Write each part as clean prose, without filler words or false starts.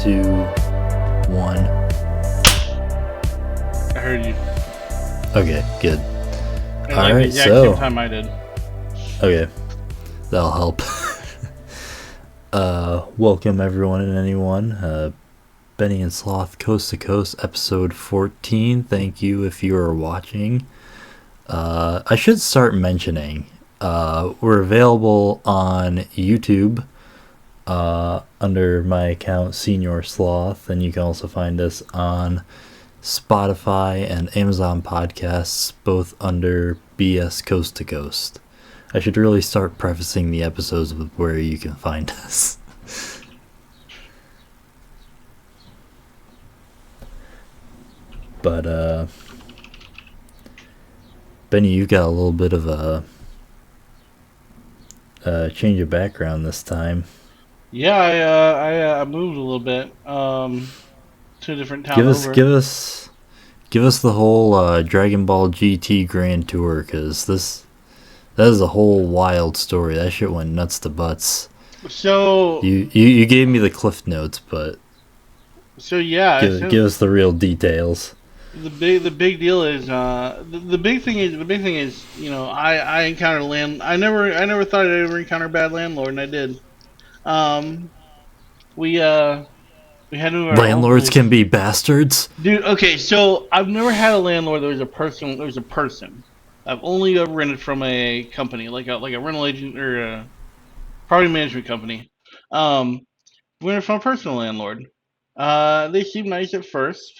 2, 1. I heard you. Okay, good. At like the exact same time I did. Okay, that'll help. Welcome everyone and anyone. Benny and Sloth Coast to Coast, episode 14. Thank you if you are watching. I should start mentioning, we're available on YouTube under my account Senior Sloth, and you can also find us on Spotify and Amazon Podcasts, both under BS Coast to Coast. I should really start prefacing the episodes with where you can find us. But, Benny, you got a little bit of a change of background this time. Yeah, I moved a little bit to a different town over. Give us the whole Dragon Ball GT Grand Tour, because that is a whole wild story. That shit went nuts to butts. So you gave me the cliff notes, but give us the real details. The big deal is the big thing is I encountered I never thought I'd ever encounter a bad landlord, and I did. We had to Landlords can be bastards, dude. Okay, so I've never had a landlord that was a person. There was a person. I've only ever rented from a company, like a rental agent or a property management company. We rented from a personal landlord. They seemed nice at first.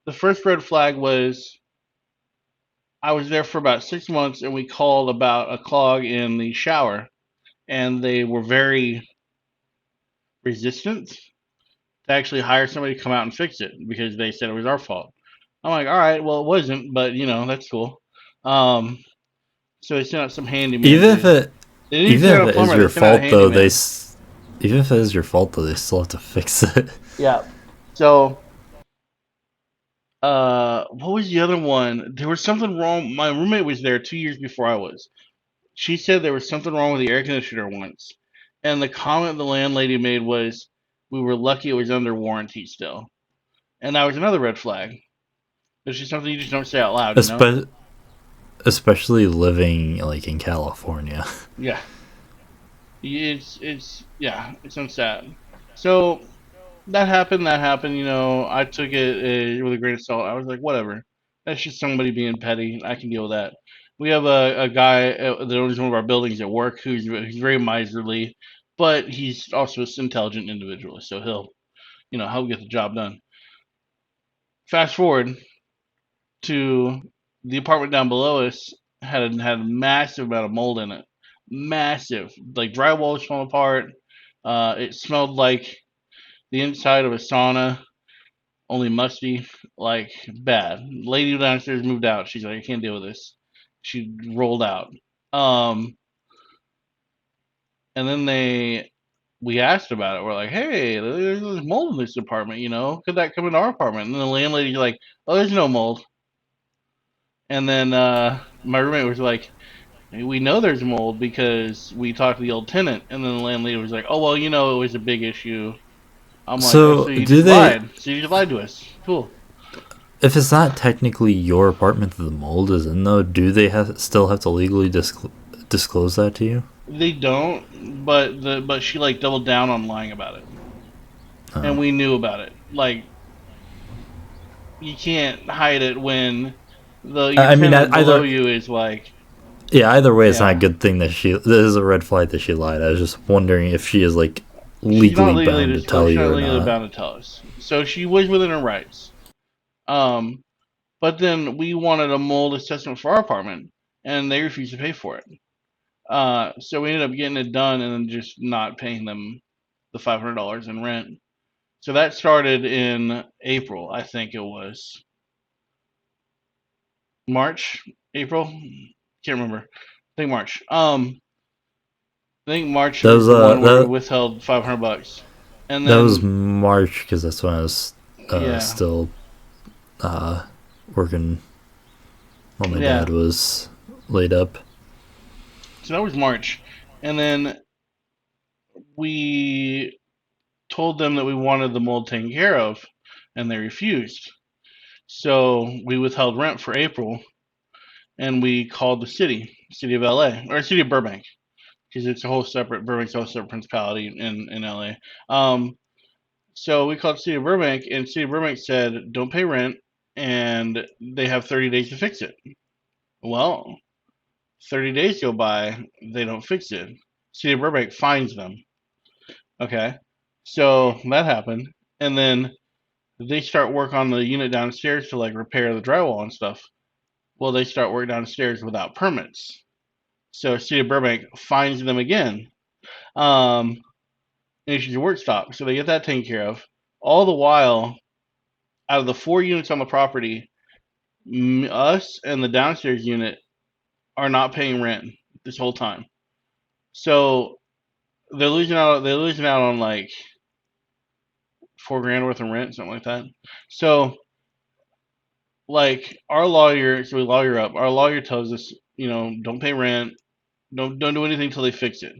The first red flag was I was there for about 6 months, and we called about a clog in the shower, and they were very resistant to actually hire somebody to come out and fix it because they said it was our fault. I'm like, all right, well, it wasn't, but that's cool. So they sent out some handyman. Even if it is your fault, though, they still have to fix it. Yeah. So, what was the other one? There was something wrong. My roommate was there 2 years before I was. She said there was something wrong with the air conditioner once, and the comment the landlady made was, "We were lucky it was under warranty still," and that was another red flag. It's just something you just don't say out loud, Especially living like in California. Yeah, it's unsad. So that happened. I took it with a grain of salt. I was like, whatever. That's just somebody being petty. I can deal with that. We have a guy that owns one of our buildings at work who's very miserly, but he's also an intelligent individual. So he'll get the job done. Fast forward to the apartment down below us had a massive amount of mold in it. Massive, like drywall was falling apart. It smelled like the inside of a sauna, only musty, like bad. Lady downstairs moved out. She's like, I can't deal with this. She rolled out. And then we asked about it. We're like, hey, there's mold in this apartment, could that come into our apartment? And then the landlady's like, oh, there's no mold. And then my roommate was like, we know there's mold because we talked to the old tenant. And then the landlady was like, oh, well, it was a big issue. I'm like, oh, so you just lied. So you just lied to us. Cool. If it's not technically your apartment that the mold is in, though, do they still have to legally disclose that to you? They don't, but she like doubled down on lying about it, and we knew about it. Like, you can't hide it when your tenant below you is like. Yeah, either way, it's not a good thing that this is a red flag that she lied. I was just wondering if she is like legally bound to tell you or not. She's not legally bound to tell us. So she was within her rights. But then we wanted a mold assessment for our apartment, and they refused to pay for it. So we ended up getting it done and then just not paying them the $500 in rent. So that started in April, I think it was. April? Can't remember. I think March. I think March was the one where we withheld $500. And then, that was March, because that's when I was still working while my dad was laid up. So that was March. And then we told them that we wanted the mold taken care of, and they refused. So we withheld rent for April, and we called the city of LA, or city of Burbank, because it's a whole separate Burbank's a whole separate principality in LA. So we called city of Burbank, and city of Burbank said don't pay rent, and they have 30 days to fix it. Well, 30 days go by, they don't fix it. City of Burbank fines them. Okay, so that happened, and then they start work on the unit downstairs to like repair the drywall and stuff. Well, they start work downstairs without permits. So City of Burbank fines them again. Um, and issues a work stop. So they get that taken care of. All the while, out of the 4 units on the property, us and the downstairs unit are not paying rent this whole time. So they're losing out. They're losing out on like 4 grand worth of rent, something like that. So like our lawyer, so we lawyer up. Our lawyer tells us, don't pay rent, don't do anything until they fix it.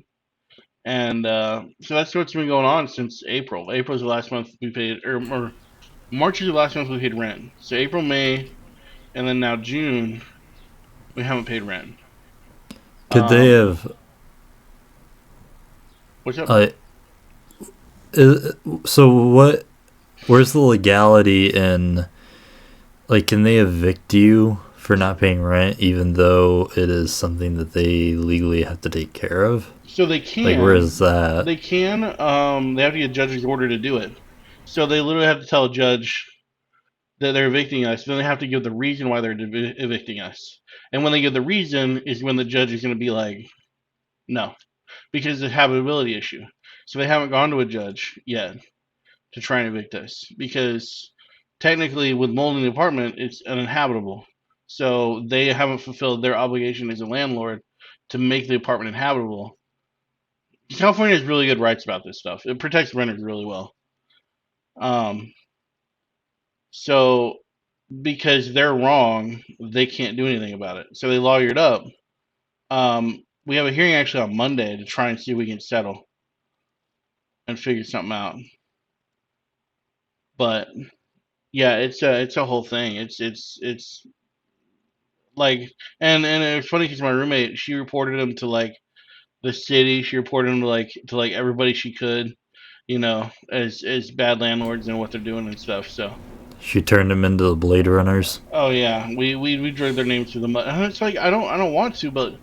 And so that's what's been going on since April. April's the last month we paid, or March is the last month we paid rent. So April, May, and then now June, we haven't paid rent. Could they have? What's up? Uh, so what? Where's the legality in? Like, can they evict you for not paying rent, even though it is something that they legally have to take care of? So they Like, where can, is that? they can. They have to get a judge's order to do it. So they literally have to tell a judge that they're evicting us. Then they have to give the reason why they're evicting us. And when they give the reason, is when the judge is going to be like, no, because of the habitability issue. So they haven't gone to a judge yet to try and evict us because technically, with mold in the apartment, it's uninhabitable. So they haven't fulfilled their obligation as a landlord to make the apartment inhabitable. California has really good rights about this stuff. It protects renters really well. Um, so because they're wrong, they can't do anything about it. So they lawyered up. We have a hearing actually on Monday to try and see if we can settle and figure something out. But yeah, it's a whole thing. It's like, and it's funny because my roommate, she reported him to like the city. She reported him to like everybody she could, as bad landlords and what they're doing and stuff. So She turned them into the Blade Runners. oh yeah, we drag their names through the mud. And it's like I don't want to, but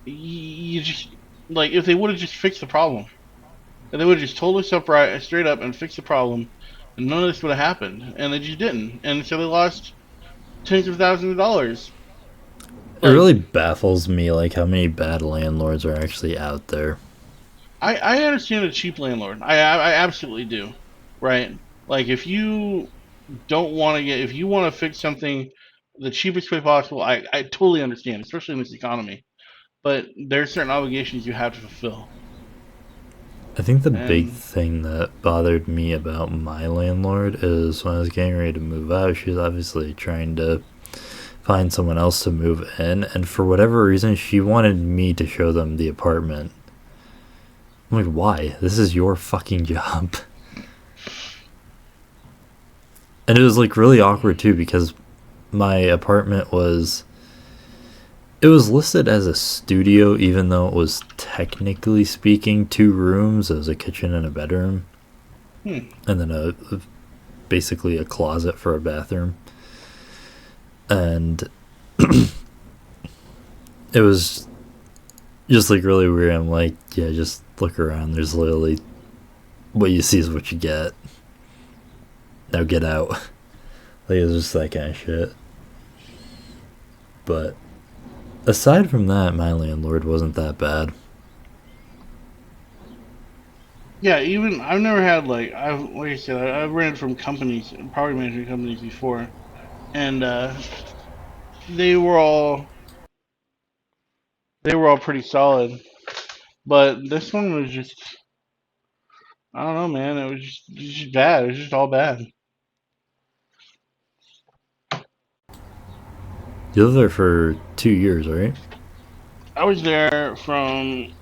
you just like if they would have just fixed the problem, if they would have just told us upright, straight up, and fixed the problem, none of this would have happened. And they just didn't, and so they lost tens of thousands of dollars. It Like really baffles me, like how many bad landlords are actually out there. I understand a cheap landlord. I absolutely do, right? Like if you want to fix something the cheapest way possible, I totally understand, especially in this economy. But there's certain obligations you have to fulfill. I think the big And thing that bothered me about my landlord is when I was getting ready to move out, she was obviously trying to find someone else to move in, and for whatever reason, she wanted me to show them the apartment. I'm like, why? This is your fucking job. And it was like really awkward too because my apartment was it was listed as a studio even though it was technically speaking 2 rooms. It was a kitchen and a bedroom hmm, and then basically a closet for a bathroom. And it was just like really weird. I'm like, yeah, just look around. There's literally what you see is what you get. Now get out. Like it's just that kind of shit. But aside from that, my landlord wasn't that bad. yeah, even I've never had like I said, I've rented from companies, property management companies before, and they were all they were all pretty solid. But this one was just I don't know, man. It was just bad. It was just all bad. You lived there for 2 years, right? I was there from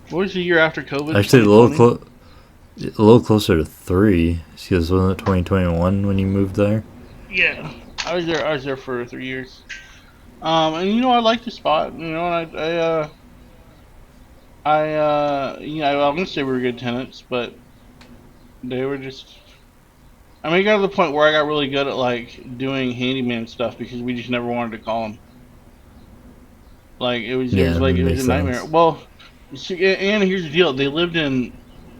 what was the year after COVID? Actually, 2020. A little closer to 3, because wasn't it 2021 when you moved there? Yeah, I was there for 3 years. And I like the spot. I'm gonna say we were good tenants, but they were just. I mean, it got to the point where I got really good at like doing handyman stuff because we just never wanted to call them. Like Yeah, that it was makes a nightmare. sense. Well, and here's the deal: they lived in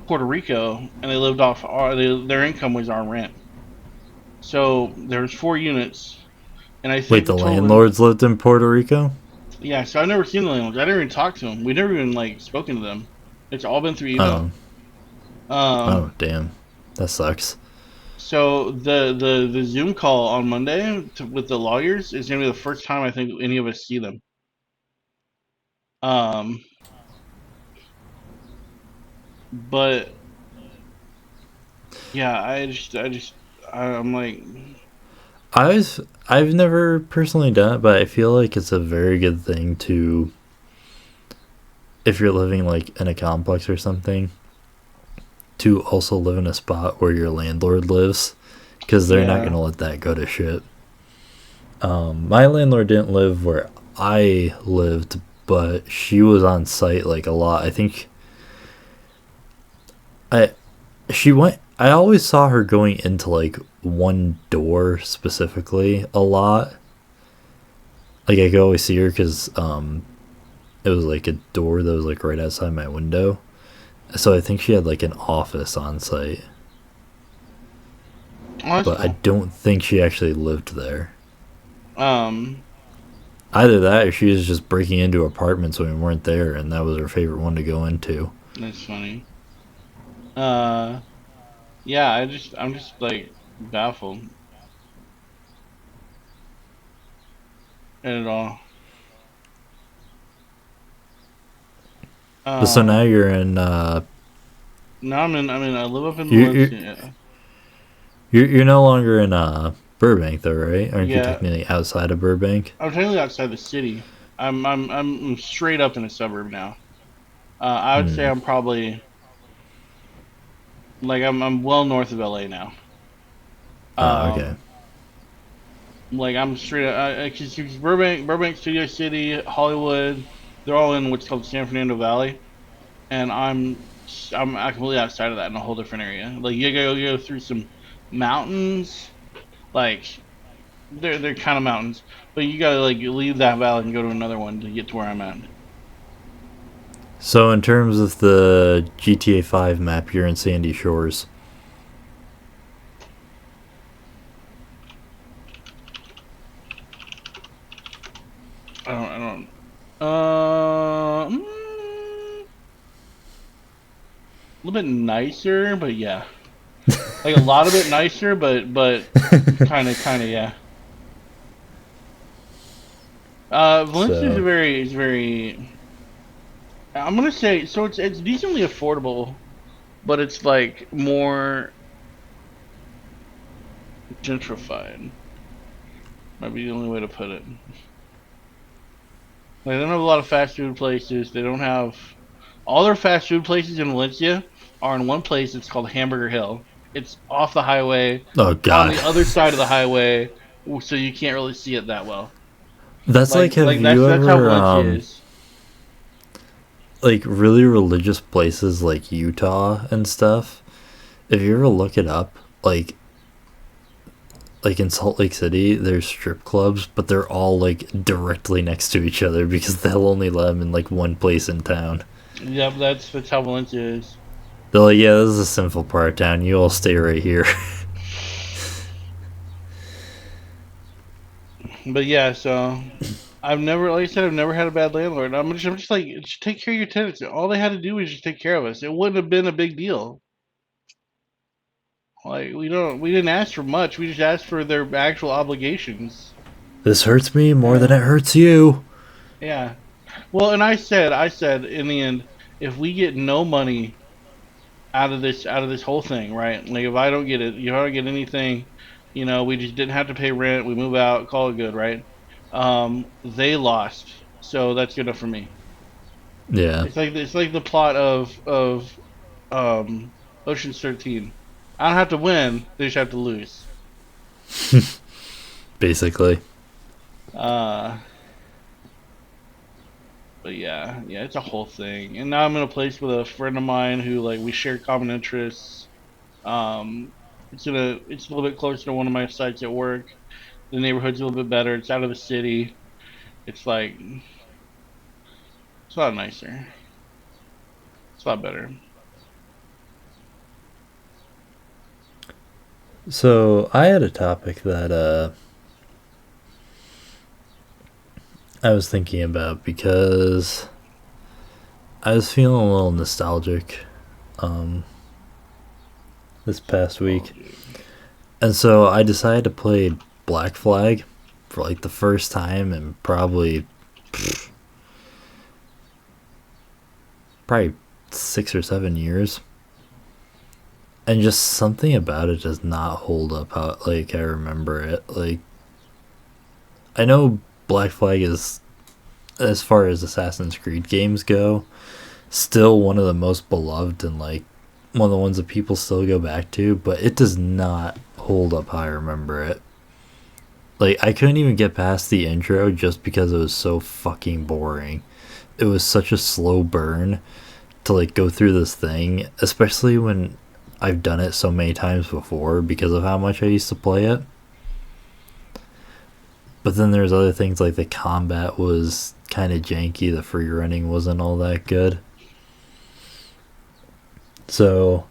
Puerto Rico and they lived off their income was our rent. So there's 4 units, and I Wait, think the the total. landlords lived in Puerto Rico? Yeah, so I've never seen the landlords. I never even talked to them. We never even like spoken to them. It's all been through email. Oh, Um, oh, damn. That sucks. so the Zoom call on Monday with the lawyers is gonna be the first time I think any of us see them. Um, but yeah, I'm like, I've I've never personally done it, but I feel like it's a very good thing to, if you're living like in a complex or something, to also live in a spot where your landlord lives, because they're not yeah, gonna let that go to shit. My landlord didn't live where I lived, but she was on site like a lot. I think I she went. I always saw her going into like one door specifically a lot. Like I could always see her because it was like a door that was like right outside my window. So I think she had like an office on site, oh, that's but I cool. don't think she actually lived there. Um, Either that or she was just breaking into apartments when we weren't there, and that was her favorite one to go into. that's funny. Uh, yeah, I'm just like baffled at it all. But so now Um, you're in. now I live up in You're you're Valencia. you're no longer in Burbank though, right? Aren't you Yeah, technically outside of Burbank? I'm technically outside the city. I'm straight up in a suburb now. I would say Hmm. I'm probably like I'm well north of LA now. Oh, okay. Um, like I'm straight up because Burbank, Studio City, Hollywood, they're all in what's called San Fernando Valley, and I'm completely outside of that in a whole different area. Like you go through some mountains, like they're kind of mountains, but you gotta like leave that valley and go to another one to get to where I'm at. So in terms of the GTA 5 map, you're in Sandy Shores. I don't. A little bit nicer, but yeah, like a lot of it nicer, but kind of yeah. Valencia So is very. I'm gonna say so. It's decently affordable, but it's like more gentrified. Might be the only way to put it. Like they don't have a lot of fast food places. They don't have all their fast food places in Valencia are in one place. It's called Hamburger Hill. It's off the highway, oh on god. the other side of the highway, so you can't really see it that well. That's like, have you That's how ever Valencia is. like really religious places like Utah and stuff? If you ever look it up, like in Salt Lake City, there's strip clubs, but they're all like directly next to each other because they'll only let them in like one place in town. Yep, that's how Valencia is. They're like, yeah, this is a sinful part of town. You all stay right here. But yeah, so I've never, like I said, I've never had a bad landlord. I'm just like, just take care of your tenants. All they had to do was just take care of us. It wouldn't have been a big deal. Like we didn't ask for much. We just asked for their actual obligations. This hurts me more than Yeah, it hurts you. yeah. Well, and I said in the end, if we get no money out of this whole thing, right? Like if I don't get it, if I don't get anything, we just didn't have to pay rent. We move out, call it good, right? They lost, so that's good enough for me. Yeah. It's like the plot of um Ocean's 13. I don't have to win; they just have to lose. Basically. Uh, but yeah, it's a whole thing. And now I'm in a place with a friend of mine who like we share common interests. Um, it's a little bit closer to one of my sites at work. The neighborhood's a little bit better. It's out of the city. It's like it's a lot nicer. It's a lot better. So I had a topic that I was thinking about because I was feeling a little nostalgic um, this past week, Nostalgic. and so I decided to play Black Flag for like the first time in probably 6 or 7 years, and just something about it does not hold up how like I remember it. Like I know Black Flag is, as far as Assassin's Creed games go, still one of the most beloved and like one of the ones that people still go back to, but it does not hold up how I remember it. Like I couldn't even get past the intro just because it was so fucking boring. It was such a slow burn to like go through this thing, especially when I've done it so many times before because of how much I used to play it. But then there's other things like the combat was kind of janky, the free running wasn't all that good. So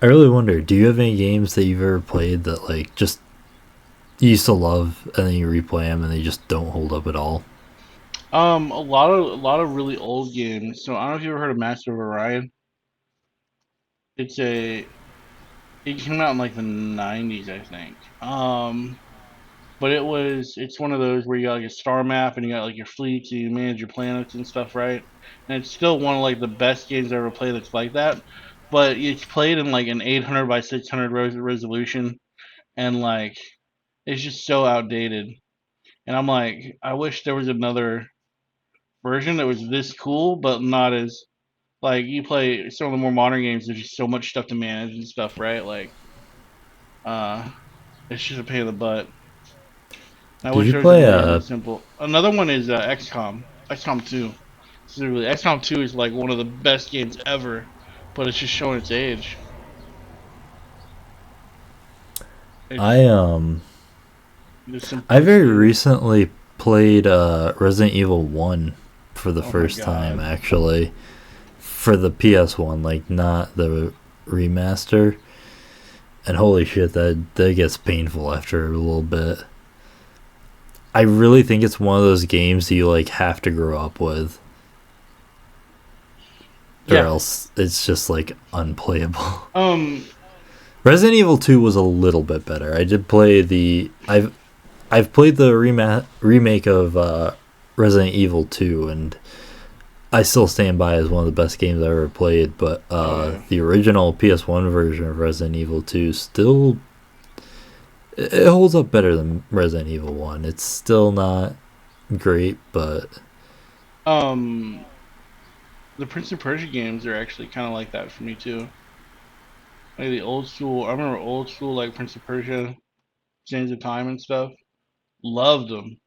I really wonder, do you have any games that you've ever played that like just you used to love and then you replay them and they just don't hold up at all? A lot of really old games. So I don't know if you ever heard of Master of Orion. It's a it came out in like the 90s, I think. But it's one of those where you got like a star map and you got like your fleets and you manage your planets and stuff, right? And it's still one of like the best games I ever played that's like that. But it's played in like an 800 by 600 resolution, and like it's just so outdated. And I'm like, I wish there was another version that was this cool, but not as like you play some of the more modern games. There's just so much stuff to manage and stuff, right? Like, uh, it's just a pain in the butt. I Did wish you there was a play version that's simple. Another one is XCOM 2. Specifically, XCOM 2 is like one of the best games ever, but it's just showing its age. I It's the I very simplicity. recently played Resident Evil 1 for the Oh my first time god. actually, for the PS1, like not the remaster. And holy shit, that gets painful after a little bit. I really think it's one of those games you like have to grow up with, or Yeah. else it's just like unplayable. Um. Resident Evil 2 was a little bit better. I did play the I've played the remake of Resident Evil 2, and I still stand by as one of the best games I ever played. But Oh yeah. the original PS1 version of Resident Evil 2 still, it holds up better than Resident Evil 1. It's still not great, but Um. The Prince of Persia games are actually kind of like that for me too. Like the old school. I remember old school like Prince of Persia, Sands of Time and stuff. Loved them,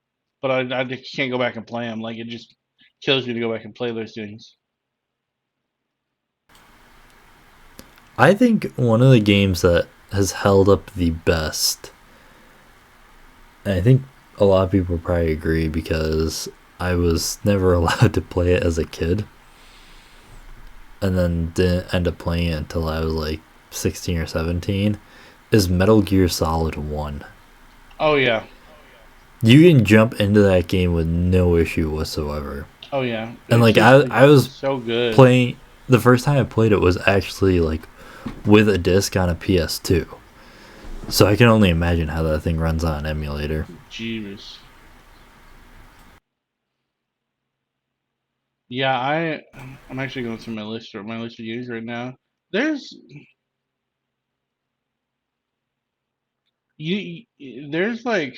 but I just can't go back and play them. Like it just kills me to go back and play those things. I think one of the games that has held up the best, and I think a lot of people probably agree because I was never allowed to play it as a kid, and then didn't end up playing it until I was like 16 or 17, is Metal Gear Solid 1. Oh yeah, You can jump into that game with no issue whatsoever. oh yeah. And It's like just like I was so good. playing, the first time I played it was actually like with a disc on a PS2. So I can only imagine how that thing runs on an emulator. Jeeves. Yeah, I'm actually going through my list of games right now. There's there's like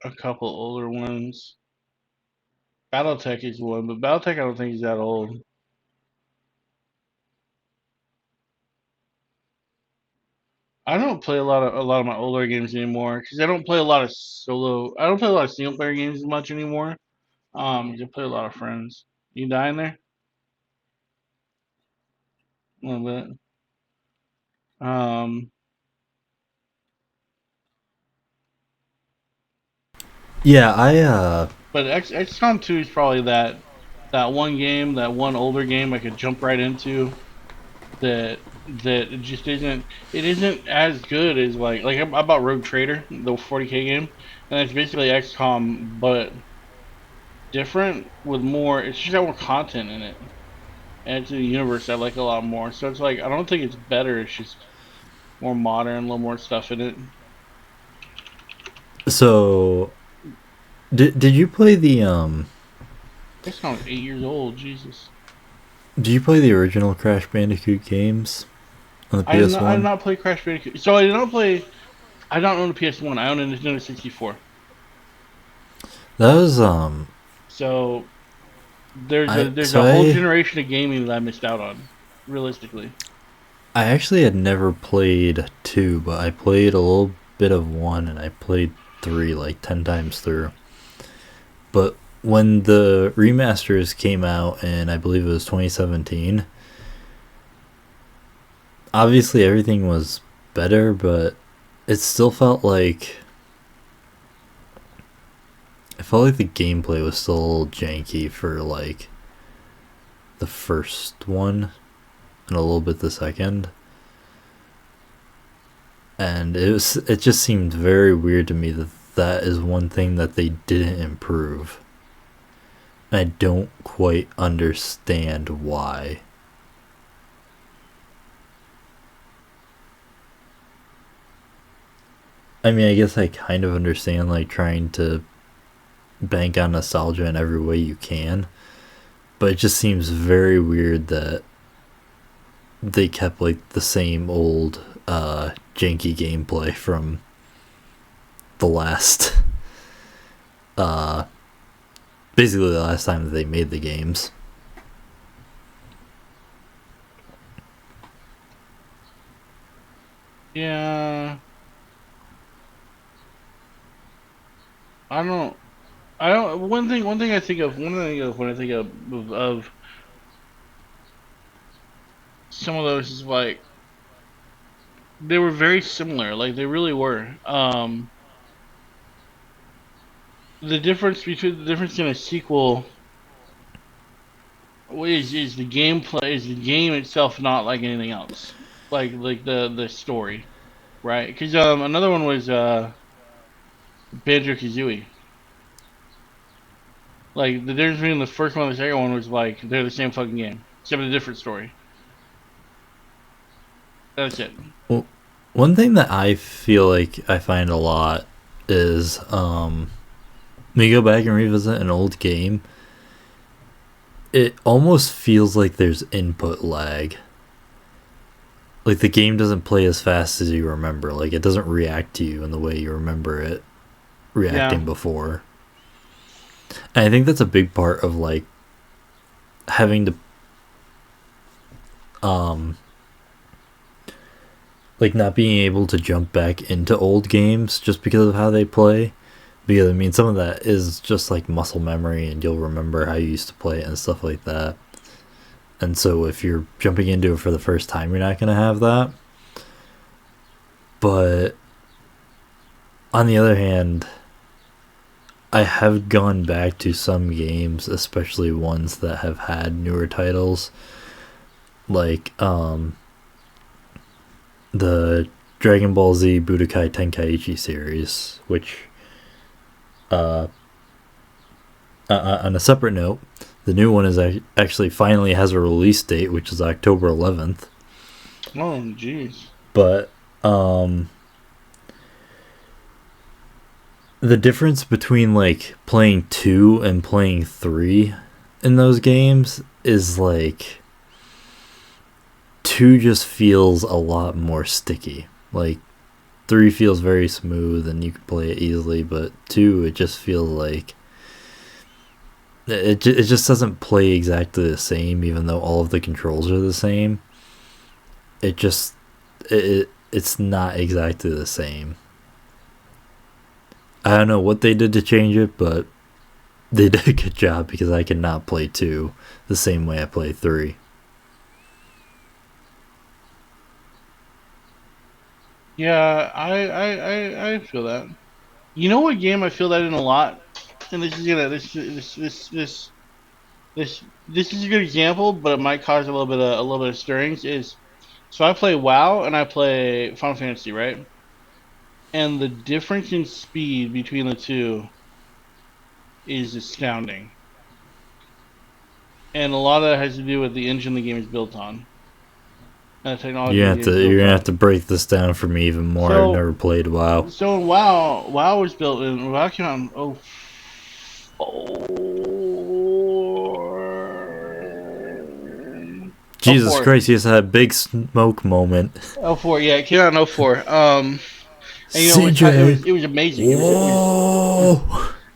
a couple older ones. BattleTech is one, but BattleTech I don't think is that old. I don't play a lot of my older games anymore because I don't play a lot of solo. I don't play a lot of single player games as much anymore. I play a lot of friends. You die in there a little bit. Um, Yeah, but XCOM 2 is probably that one game, that one older game I could jump right into that it just isn't as good as I bought Rogue Trader, the 40K game, and it's basically XCOM but different with more. It's just got more content in it, and it's a universe I like a lot more. So it's like I don't think it's better. It's just more modern, a little more stuff in it. so did you play the XCOM is 8 years old. Jesus. did you play the original Crash Bandicoot games on the I did PS1? not play Crash Bandicoot. So I did not play. I don't own a PS1. I own a Nintendo 64. That was So there's a I there's so a whole I generation of gaming that I missed out on. Realistically. I actually had never played 2, but I played a little bit of 1 and I played 3 like 10 times through. But when the remasters came out in, I believe it was 2017, obviously everything was better, but it still felt like I felt like the gameplay was still a little janky for like the first one and a little bit the second. And it just seemed very weird to me that that is one thing that they didn't improve. I don't quite understand why. I mean, I guess I kind of understand like trying to bank on nostalgia in every way you can, but it just seems very weird that they kept like the same old janky gameplay from the last uh basically the last time that they made the games. Yeah. I don't. I don't. One thing I think of. One thing of when I think of some of those is like they were very similar. Like they really were. The difference in a sequel is the gameplay, is the game itself not like anything else, like the story, right? Because another one was Banjo Kazooie. Like the difference between the first one and the second one was like they're the same fucking game, except for a different story. That's it. Well, one thing that I feel like I find a lot is when you go back and revisit an old game, it almost feels like there's input lag. Like the game doesn't play as fast as you remember. Like it doesn't react to you in the way you remember it Yeah. reacting before. And I think that's a big part of like having to um like not being able to jump back into old games just because of how they play. Because I mean some of that is just like muscle memory and you'll remember how you used to play it and stuff like that. And so if you're jumping into it for the first time you're not gonna have that. But on the other hand, I have gone back to some games, especially ones that have had newer titles, like the Dragon Ball Z Budokai Tenkaichi series, which, uh, on a separate note, the new one is actually finally has a release date, which is October 11th. Oh, jeez. But the difference between like playing 2 and playing 3 in those games is like 2 just feels a lot more sticky. Like 3 feels very smooth and you can play it easily, but 2 it just feels like it just doesn't play exactly the same even though all of the controls are the same. It just it's not exactly the same. I don't know what they did to change it, but they did a good job because I cannot play 2 the same way I play 3. Yeah, I feel that. You know what game I feel that in a lot, and this is a good example, but it might cause a little bit of stirrings. Is so I play WoW and I play Final Fantasy, right? And the difference in speed between the two is astounding, and a lot of that has to do with the engine the game is built on and the technology the game is You're built gonna have on. to break this down for me even more. I've So never played WoW. so WoW was built in WoW came out in oh Jesus 04. Christ, he has that big smoke moment. Oh 04, yeah, it came out in oh 04. And you know, CJ, it was amazing. whoa!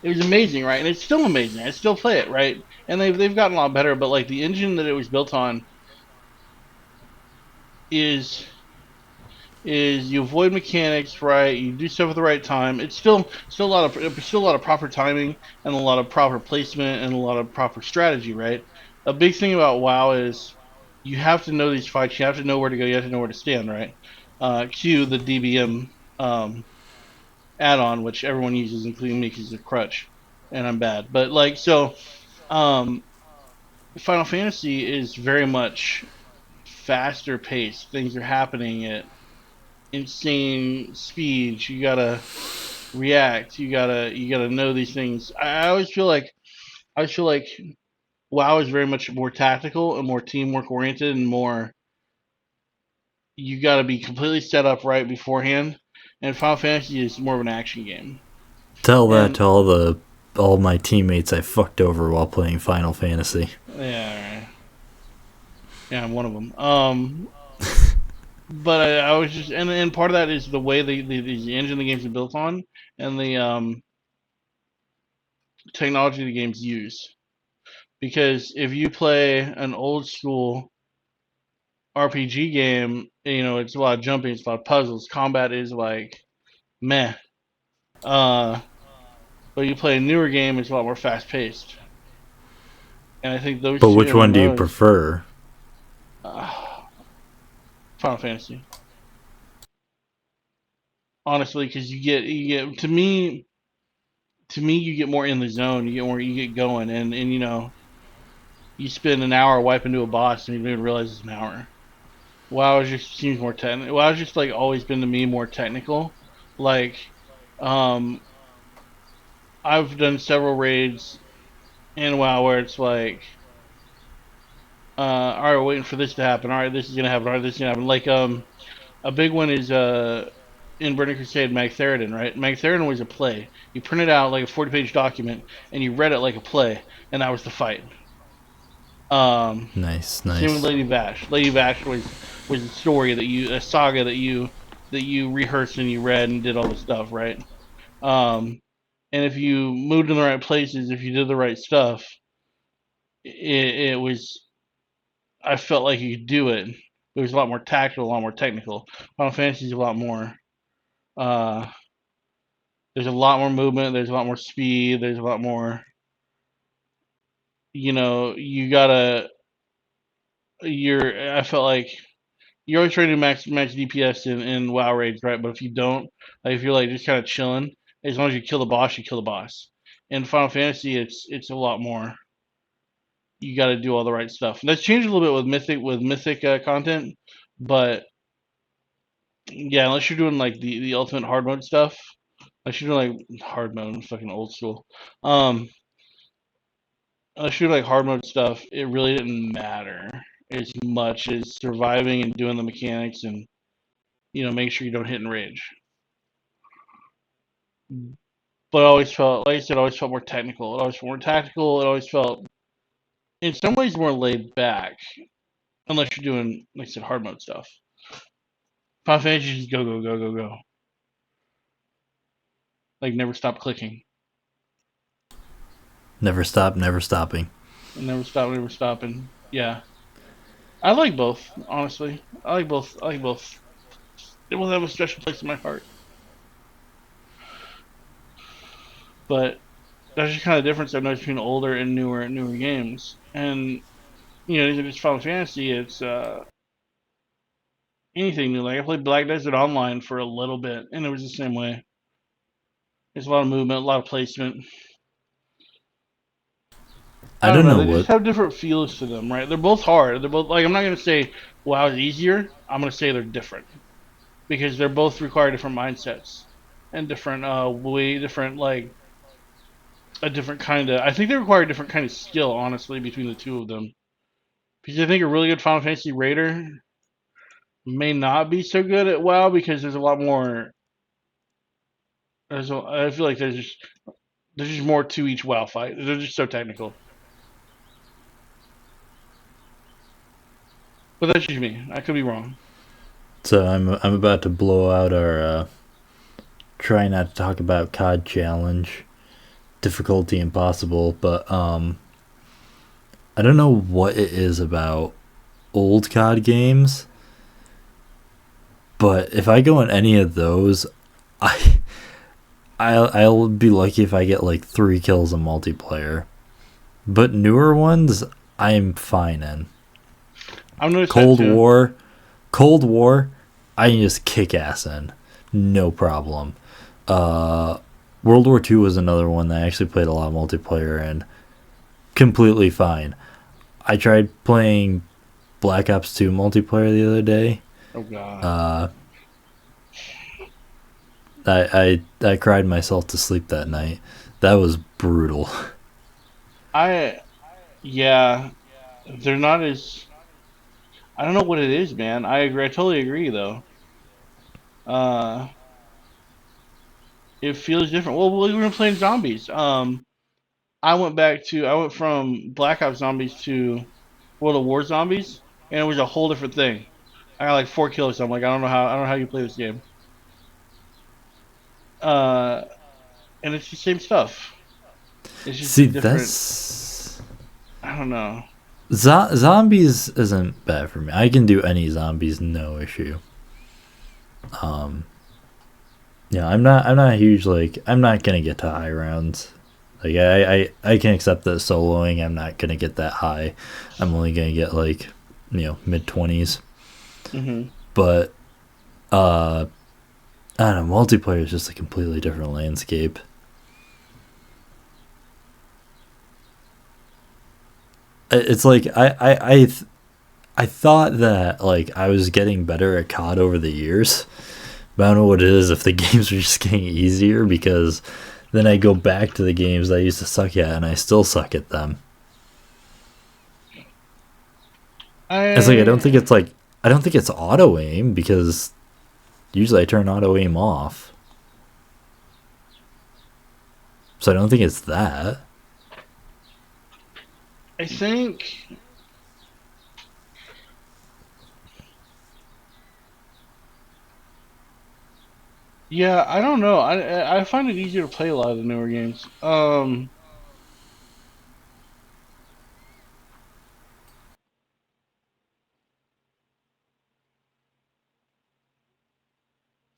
It was amazing, right? And it's still amazing. I still play it, right? And they've gotten a lot better, but like the engine that it was built on is you avoid mechanics, right? You do stuff at the right time. It's still a lot of proper timing and a lot of proper placement and a lot of proper strategy, right? A big thing about WoW is you have to know these fights. You have to know where to go. You have to know where to stand, right? Cue the DBM add-on, which everyone uses, including me, because it's a crutch, and I'm bad. But like so, um, Final Fantasy is very much faster paced. Things are happening at insane speeds. You gotta react. You gotta know these things. I always feel like WoW is very much more tactical and more teamwork oriented and more. You gotta be completely set up right beforehand. And Final Fantasy is more of an action game. Tell that And to all my teammates I fucked over while playing Final Fantasy. yeah, yeah, I'm one of them. But I was just, and part of that is the way the engine the games are built on, and the technology the games use. Because if you play an old school RPG game, you know it's a lot of jumping, it's a lot of puzzles. Combat is like meh. Uh, but you play a newer game, it's a lot more fast paced. And I think those But two which one do you MMOs, prefer? uh, Final Fantasy, honestly, because you get to me you get more in the zone, you get going, and you know you spend an hour wiping to a boss and you don't even realize it's an hour. WoW just seems more technical. WoW's just like always been to me more technical. Like, um, I've done several raids in WoW where it's like, all right, we're waiting for this to happen. All right, this is gonna happen. All right, this is gonna happen. Like, a big one is in Burning Crusade, Magtheridon, right? Magtheridon was a play. You printed out like a 40-page document and you read it like a play, and that was the fight. Um, Nice, Same with nice. Lady Vash. Lady Vash was a story a saga that you rehearsed and you read and did all the stuff, right? Um, and if you moved in the right places, if you did the right stuff, it was. I felt like you could do it. It was a lot more tactical, a lot more technical. Final Fantasy is a lot more. Uh, there's a lot more movement. There's a lot more speed. There's a lot more. You know, you gotta. You're. I felt like you're always trying to max DPS in WoW raids, right? But if you don't, like if you're like just kind of chilling, as long as you kill the boss, you kill the boss. In Final Fantasy, it's a lot more. You got to do all the right stuff. And that's changed a little bit with mythic content, but yeah, unless you're doing like the ultimate hard mode stuff, unless you're doing like hard mode, fucking old school. Um, Unless you're like hard mode stuff, it really didn't matter as much as surviving and doing the mechanics and make sure you don't hit and rage. But I always felt, like I said, it always felt more technical. It always felt more tactical. It always felt, in some ways, more laid back. Unless you're doing, like I said, hard mode stuff. Final Fantasy just go, go, go, go, go. Like, never stop clicking. Never stop, never stopping. And never stop, never stopping. Yeah. I like both, honestly. I like both They will have a special place in my heart. But that's just kind of the difference I've noticed between older and newer games. And if it's Final Fantasy, it's anything new. Like I played Black Desert Online for a little bit, and it was the same way. There's a lot of movement, a lot of placement. I I don't don't know. know They just what. have different feels to them, right? They're both hard. They're both like I'm not gonna say wow it's easier. I'm gonna say they're different because they're both require different mindsets and different way different like a different kind of. I think they require a different kind of skill, honestly, between the two of them. Because I think a really good Final Fantasy raider may not be so good at WoW because there's a lot more. I feel like there's just more to each WoW fight. They're just so technical. But that's just me. I could be wrong. So I'm about to blow out our try not to talk about COD challenge difficulty impossible, but I don't know what it is about old COD games, but if I go in any of those, I I'll be lucky if I get like 3 kills in multiplayer. But newer ones, I'm fine in. I've noticed that Cold too. War, Cold War, I can just kick ass in, no problem. Uh, World War II was another one that I actually played a lot of multiplayer and completely fine. I tried playing Black Ops 2 multiplayer the other day. Oh god. Uh, I cried myself to sleep that night. That was brutal. I yeah, they're not as. I don't know what it is, man. I agree. I totally agree, though. Uh, it feels different. Well, we were playing zombies. I went from Black Ops Zombies to World of War Zombies, and it was a whole different thing. I got like 4 kills. So I'm like, I don't know how you play this game. Uh, and it's the same stuff. It's just See, a different. that's I don't know. zombies isn't bad for me. I can do any zombies, no issue. Um, yeah, I'm not a huge like. I'm not gonna get to high rounds. Like I can accept that soloing. I'm not gonna get that high. I'm only gonna get like mid 20s. Hmm. But uh, I don't know. Multiplayer is just a completely different landscape. It's like I thought that like I was getting better at COD over the years, but I don't know what it is if the games are just getting easier because then I go back to the games I used to suck at and I still suck at them. It's like I I don't think it's auto aim because usually I turn auto aim off. So I don't think it's that. I think yeah. I don't know. I find it easier to play a lot of the newer games.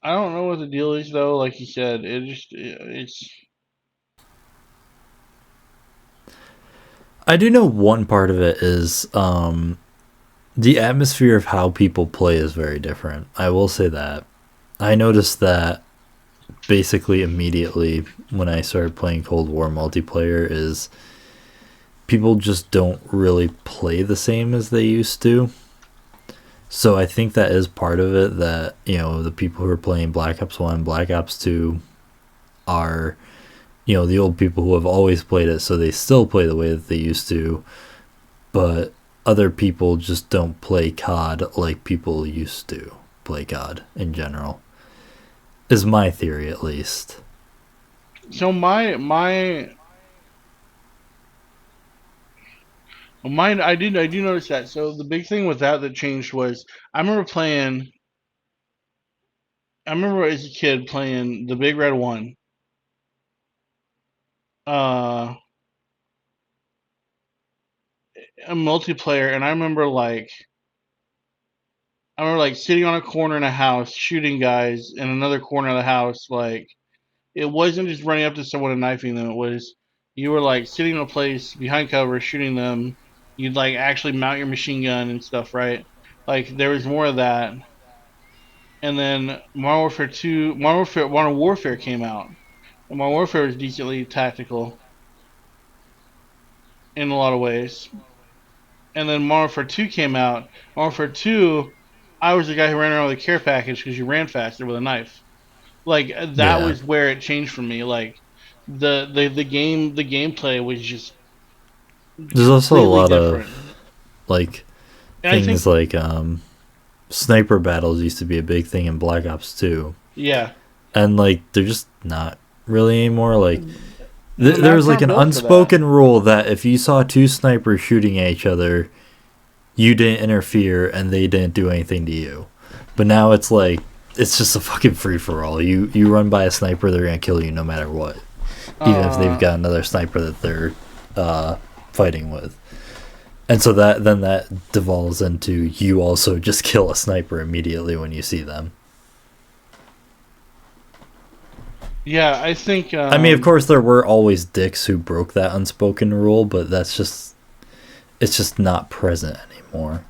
I don't know what the deal is though. Like you said, it's I do know one part of it is the atmosphere of how people play is very different. I will say that. I noticed that basically immediately when I started playing Cold War multiplayer is people just don't really play the same as they used to. So I think that is part of it that, the people who are playing Black Ops 1, Black Ops 2 are, the old people who have always played it, so they still play the way that they used to, but other people just don't play COD like people used to play COD in general. Is my theory at least. so mine. I do notice that. So the big thing with that changed was I remember playing. I remember as a kid playing the Big Red One, uh, a multiplayer, and I remember like I remember like sitting on a corner in a house shooting guys in another corner of the house. Like it wasn't just running up to someone and knifing them. It was you were like sitting in a place behind cover shooting them. You'd like actually mount your machine gun and stuff, right? Like there was more of that. And then Modern Warfare 2, Modern Warfare came out. And Modern Warfare was decently tactical in a lot of ways. And then Modern Warfare 2 came out. Modern Warfare 2, I was the guy who ran around with a care package because you ran faster with a knife. Like that Yeah. was where it changed for me. Like the gameplay was just There's also a completely lot of different. like And I things think like sniper battles used to be a big thing in Black Ops 2. yeah, And like they're just not really anymore. Like there was maps like aren't an built for that. unspoken rule that if you saw two snipers shooting at each other, you didn't interfere and they didn't do anything to you. But now it's like it's just a fucking free for all. You run by a sniper, they're gonna kill you no matter what, even if they've Uh, got another sniper that they're uh, fighting with. And so that devolves into you also just kill a sniper immediately when you see them. yeah, I think I mean, of course, there were always dicks who broke that unspoken rule, but that's just it's just not present anymore.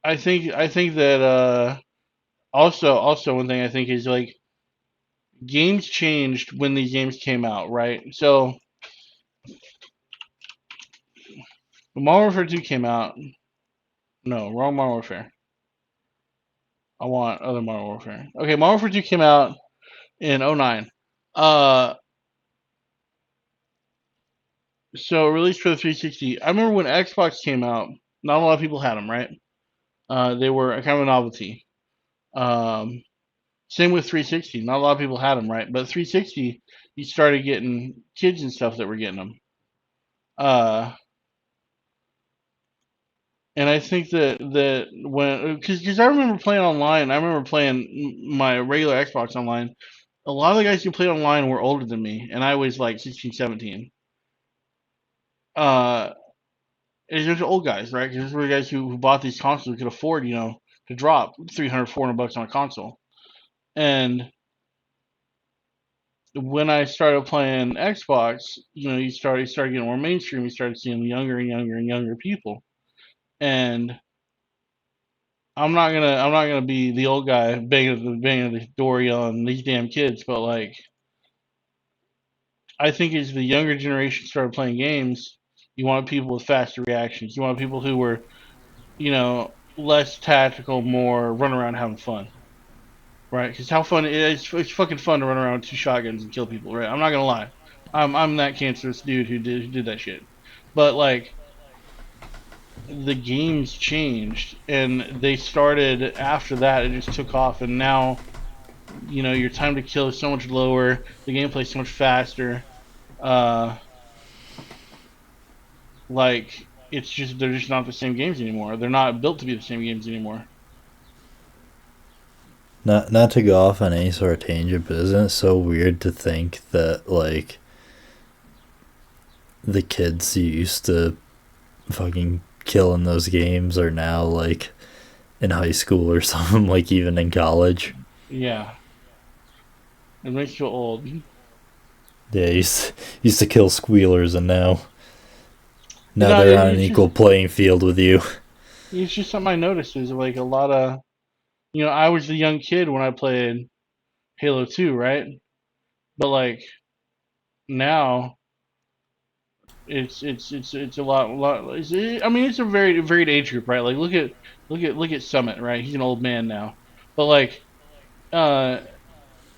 I think that also one thing I think is like games changed when these games came out, right? So when Modern Warfare 2 came out, no, wrong Modern Warfare. I want other Modern Warfare. Okay, Modern Warfare 2 came out in '09. Uh, so released for the 360. I remember when Xbox came out, not a lot of people had them, right? They were a kind of a novelty. Um, Same with 360. Not a lot of people had them, right? But 360, you started getting kids and stuff that were getting them. Uh, and I think that when because I remember playing online. I remember playing my regular Xbox online. A lot of the guys who played online were older than me, and I was like 16, 17. Uh, it's just old guys, right? Because these were the guys who bought these consoles who could afford, to drop 300, $400 on a console. And when I started playing Xbox, you started getting more mainstream. You started seeing younger and younger and younger people. And I'm not gonna be the old guy banging at the door yelling these damn kids, but like I think as the younger generation started playing games, you want people with faster reactions. You want people who were, less tactical, more run around having fun. Right? Because how fun it's fucking fun to run around with two shotguns and kill people, right? I'm not gonna lie, I'm that cancerous dude who did that shit. But like the games changed and they started after that. It just took off, and now your time to kill is so much lower. The gameplay is so much faster. Uh, like it's just they're just not the same games anymore. They're not built to be the same games anymore. Not to go off on any sort of tangent, but isn't it so weird to think that like the kids you used to fucking kill in those games are now like in high school or something, like even in college. Yeah, it makes you feel old. Yeah, used to kill squealers, and now No, they're on an it's equal just playing field with you. it's just something I noticed is like a lot of I was a young kid when I played Halo 2, right? But like now it's a lot. I mean, it's a very varied age group, right? Like look at Summit, right? He's an old man now, but like uh,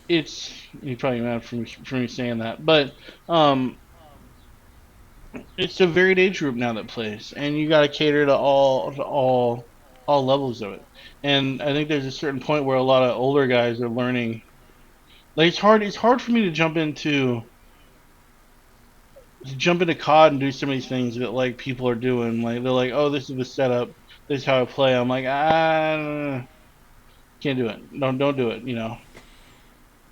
it's you probably mad for me saying that, but um, it's a varied age group now that plays, and you got to cater to all levels of it. And I think there's a certain point where a lot of older guys are learning. Like it's hard for me to jump into COD and do some of these things that like people are doing. Like they're like, oh, this is the setup. This is how I play. I'm like, can't do it. Don't do it.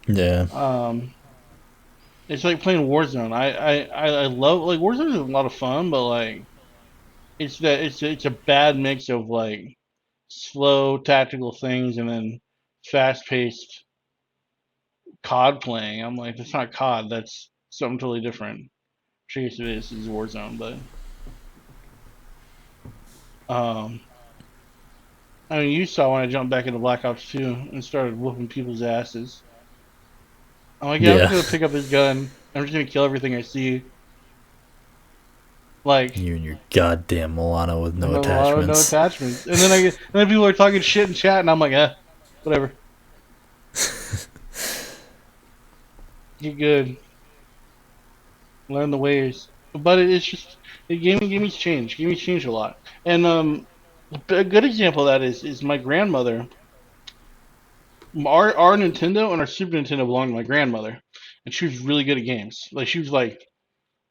Yeah, Um, It's like playing Warzone. I love like Warzone is a lot of fun, but like it's a bad mix of like slow tactical things and then fast paced COD playing. I'm like, that's not COD. That's something totally different. I guess it is Warzone, but um, I mean, you saw when I jumped back into Black Ops 2 and started whooping people's asses. I'm like, yeah, I'm just Yeah, gonna pick up this gun. I'm just gonna kill everything I see. Like, you and your goddamn Milano with no no attachments. attachments. And then people are talking shit in chat, and I'm like, whatever. Get good. Learn the ways. But it's just gaming's changed. Gaming's changed a lot. And a good example of that is my grandmother. Our Nintendo and our Super Nintendo belonged to my grandmother, and she was really good at games. Like she was like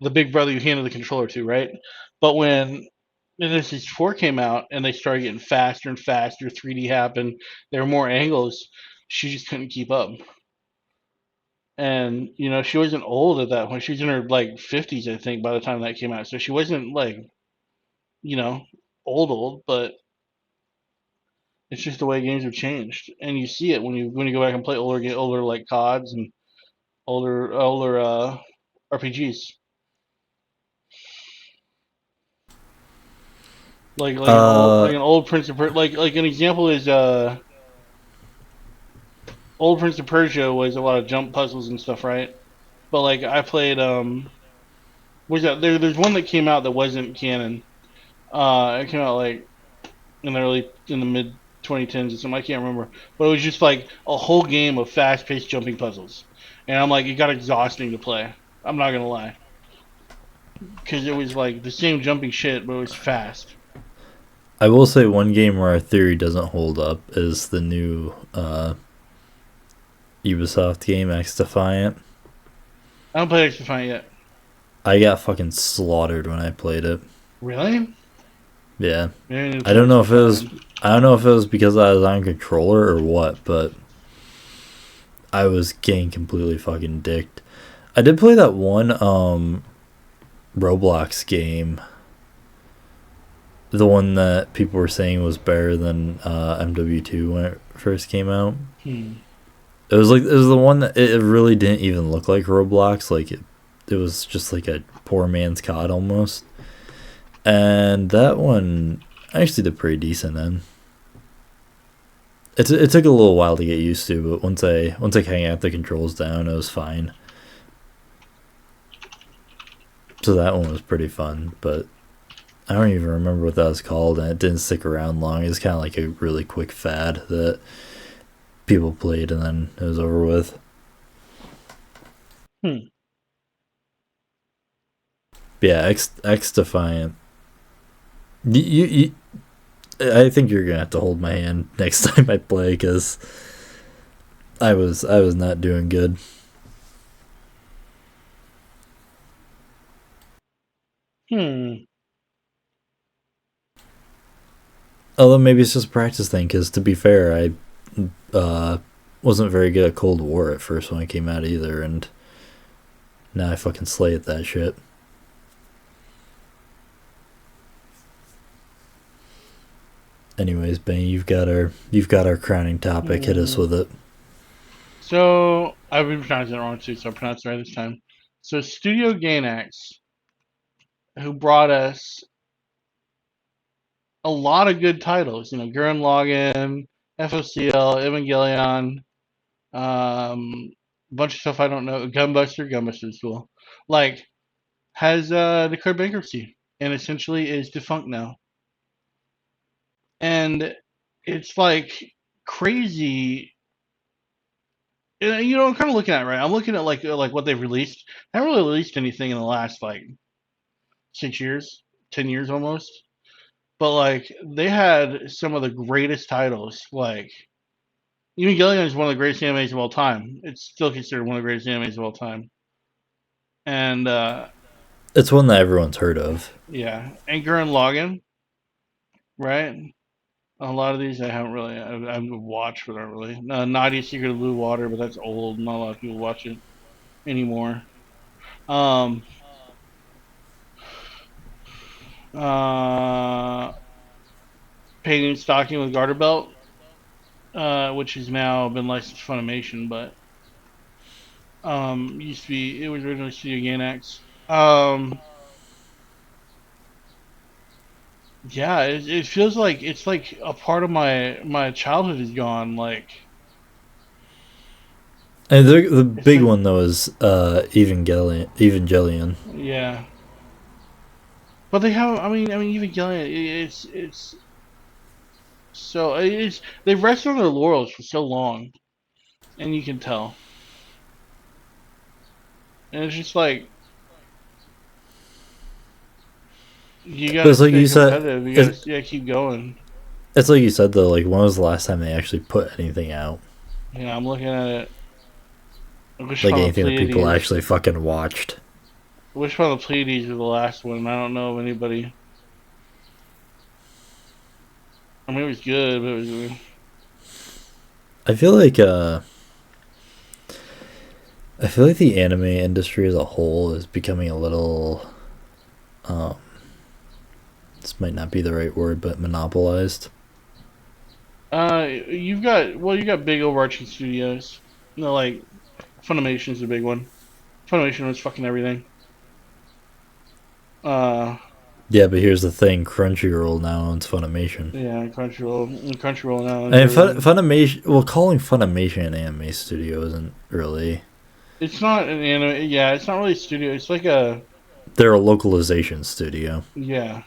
the big brother you handed the controller to, right? But when N64 came out and they started getting faster and faster, 3D happened, there were more angles. She just couldn't keep up. And she wasn't old at that point. She was in her like 50s, I think, by the time that came out. So she wasn't like you know old, but it's just the way games have changed, and you see it when you go back and play older like CODs and older RPGs. Uh, Like an old Prince of like an example is old Prince of Persia was a lot of jump puzzles and stuff, right? But like I played was that there's one that came out that wasn't canon. It came out like in the mid 2010s or something. I can't remember, but it was just like a whole game of fast paced jumping puzzles, and I'm like, it got exhausting to play. I'm not gonna lie, because it was like the same jumping shit, but it was fast. I will say one game where our theory doesn't hold up is the new Ubisoft game X Defiant. I don't play Extra Fine yet. I got fucking slaughtered when I played it. Really? Yeah, Maybe I need to I play don't know Extra if it was. Fine. I don't know if it was because I was on controller or what, but I was getting completely fucking dicked. I did play that one Roblox game, the one that people were saying was better than MW2 when it first came out. Hmm. It was the one that it really didn't even look like Roblox. Like it was just like a poor man's COD almost. And that one I actually did pretty decent then. It took a little while to get used to, but once I kind of got the controls down, it was fine. So that one was pretty fun, but I don't even remember what that was called, and it didn't stick around long. It was kind of like a really quick fad that people played, and then it was over with. Hmm. But yeah, X Defiant. You, I think you're gonna have to hold my hand next time I play because I was not doing good. Hmm. Although maybe it's just a practice thing, because to be fair, I wasn't very good at Cold War at first when it came out either, and now I fucking slay at that shit. Anyways, Benny, you've got our crowning topic. Hit us Hmm. with it. So I've been pronouncing it wrong too, so I'll pronounce it right this time. So Studio Gainax, who brought us a lot of good titles, Gurren Lagann, FOCL, Evangelion, a bunch of stuff I don't know. Gunbuster's cool. Like, has declared bankruptcy and essentially is defunct now. And it's like crazy. I'm kind of looking at it, right. I'm looking at like what they've released. They haven't really released anything in the last like 6 years, 10 years almost. But like they had some of the greatest titles. Like Evangelion is one of the greatest animes of all time. It's still considered one of the greatest animes of all time. And It's one that everyone's heard of. yeah, and Gurren Lagann, right? A lot of these I haven't really I've watched, but not really. Naughty Secret of Blue Water, but that's old. Not a lot of people watch it anymore. Um, uh, Painting stocking with garter belt, which has now been licensed Funimation, but used to be it was originally Studio Gainax. Yeah, it feels like it's like a part of my childhood is gone. Like And the it's big like one though is Evangelion. yeah, but they have. I mean, even Gillian, it's so it's they've rested on their laurels for so long, and you can tell. And it's just like you But gotta it's like stay you said, competitive. You gotta keep going. it's like you said though. Like, when was the last time they actually put anything out? Yeah, I'm looking at it. Wish Like upon the anything that people Pleiades. actually fucking watched. Wish upon the Pleiades were the last one. I don't know of anybody. I mean, it was good, but it was. I feel like I feel like the anime industry as a whole is becoming a little um this might not be the right word, but monopolized. You got big overarching studios. You know, like Funimation's a big one. Funimation was fucking everything. Uh, Yeah, but here's the thing: Crunchyroll now owns Funimation. yeah, Crunchyroll now owns And everything. Funimation, well, calling Funimation an anime studio isn't really. It's not an anime. Yeah, it's not really a studio. It's like a They're a localization studio, yeah,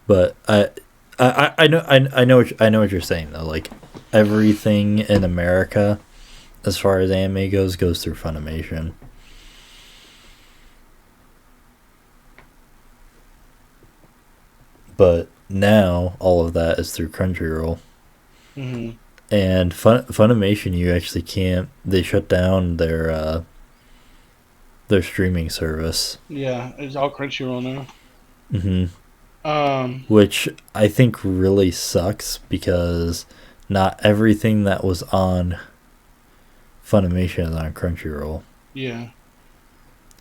but I know what you're saying though. Like, everything in America, as far as anime goes through Funimation. But now all of that is through Crunchyroll. hmm And Funimation, you actually can't. They shut down their streaming service, yeah. It's all Crunchyroll now. hmm Um, which I think really sucks because not everything that was on Funimation is on Crunchyroll. yeah.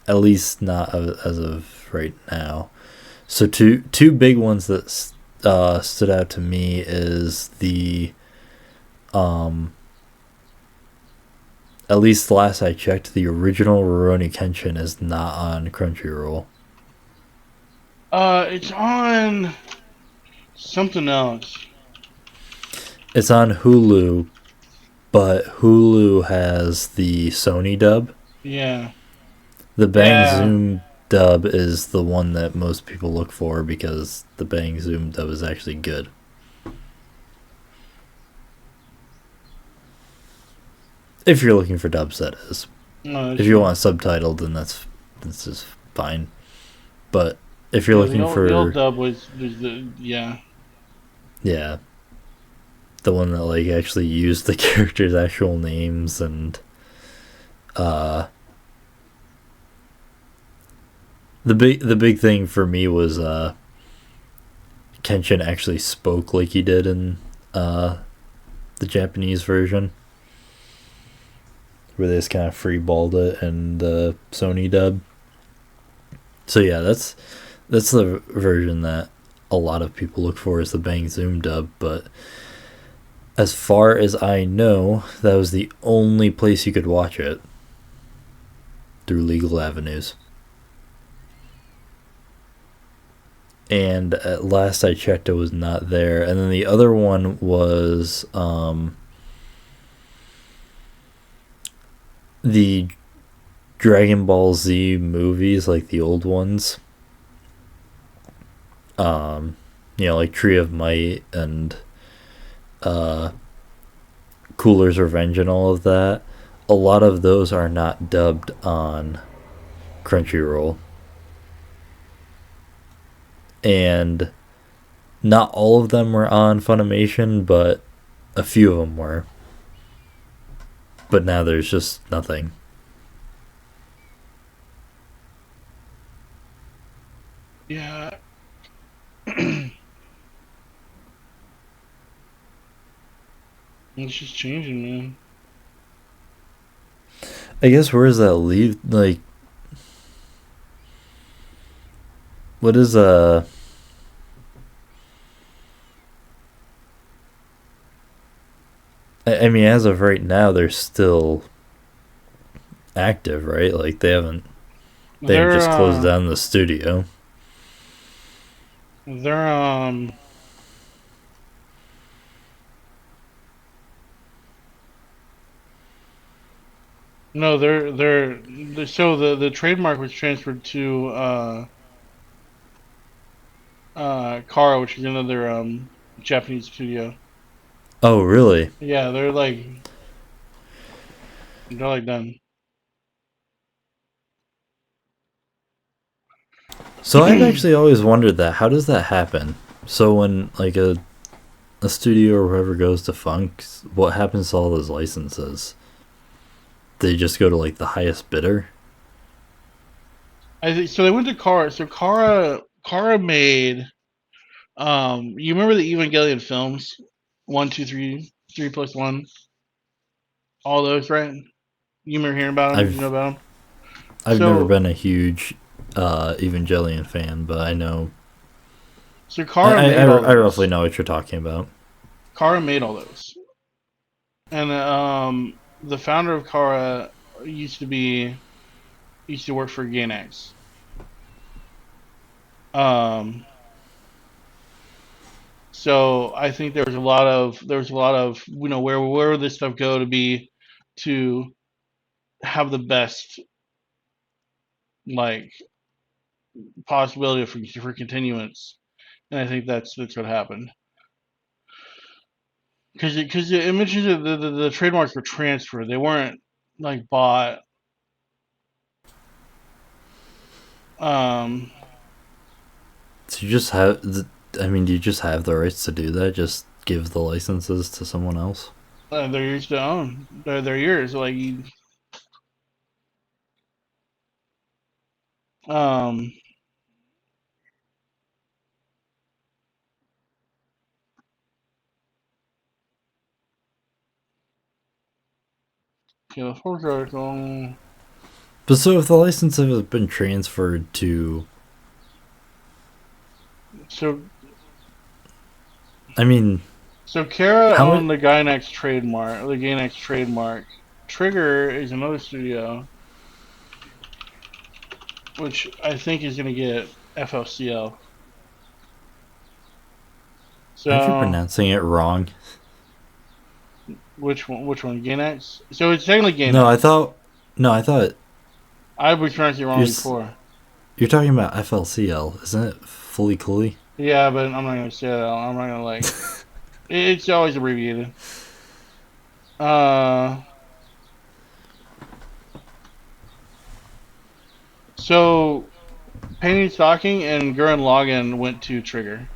At least not as of right now. So two big ones that stood out to me is the um at least last I checked, the original Rurouni Kenshin is not on Crunchyroll. It's on something else. It's on Hulu, but Hulu has the Sony dub. Yeah, The Bang yeah. Zoom dub is the one that most people look for because the Bang Zoom dub is actually good. If you're looking for dubs, that is. No, that's If you true. want subtitled, then that's just fine. But if you're Yeah, looking the old for, dub was the yeah. yeah, the one that like actually used the characters' actual names, and uh the big thing for me was Kenshin actually spoke like he did in uh the Japanese version, where they just kind of freeballed it in the Sony dub. So yeah, that's the version that a lot of people look for, is the Bang Zoom dub. But as far as I know, that was the only place you could watch it through legal avenues. And at last I checked, it was not there. And then the other one was the Dragon Ball Z movies, like the old ones. Um, like Tree of Might and uh, Cooler's Revenge and all of that. A lot of those are not dubbed on Crunchyroll. And not all of them were on Funimation, but a few of them were. But now there's just nothing. Yeah. It's just changing, man. I guess where does that leave? Like, what is I mean, as of right now, they're still active, right? Like they haven't They're just closed down the studio. they're no, so the trademark was transferred to Kara, which is another Japanese studio. Oh, really? Yeah, they're like done. So I've actually always wondered that. How does that happen? So when like a studio or whoever goes defunct, what happens to all those licenses? They just go to like the highest bidder. I think so. They went to Kara. So Kara made you remember the Evangelion films? One, two, three, 3+1, all those, right? You remember hearing about them? You know I've about them? I've never So been a huge Evangelion fan, but I know so Kara made all I roughly those. know what you're talking about. Kara made all those, and the founder of Kara used to be used to work for Gainax. Um, so I think there was a lot of where would this stuff go to have the best like possibility for continuance, and I think that's what happened because it mentions that the trademarks were transferred, they weren't like bought. Um, So you just have, I mean, do you just have the rights to do that? Just give the licenses to someone else? they're yours to own. They're yours. Um, okay, the fourth article. But so if the license has been transferred to, So I mean, so Kara how much? owned the Gainax trademark. The Gainax trademark. Trigger is another studio, which I think is going to get FLCL. Aren't you So pronouncing it wrong? which one? Which one? Gainax. So it's technically No, I Gainax. thought, no, I thought I was pronouncing it you're wrong before. you're talking about FLCL, isn't it? Fully Cooley. Yeah, but I'm not going to say that. I'm not going to It's always abbreviated. Uh, so Painting Stocking and Gurren Lagann went to Trigger.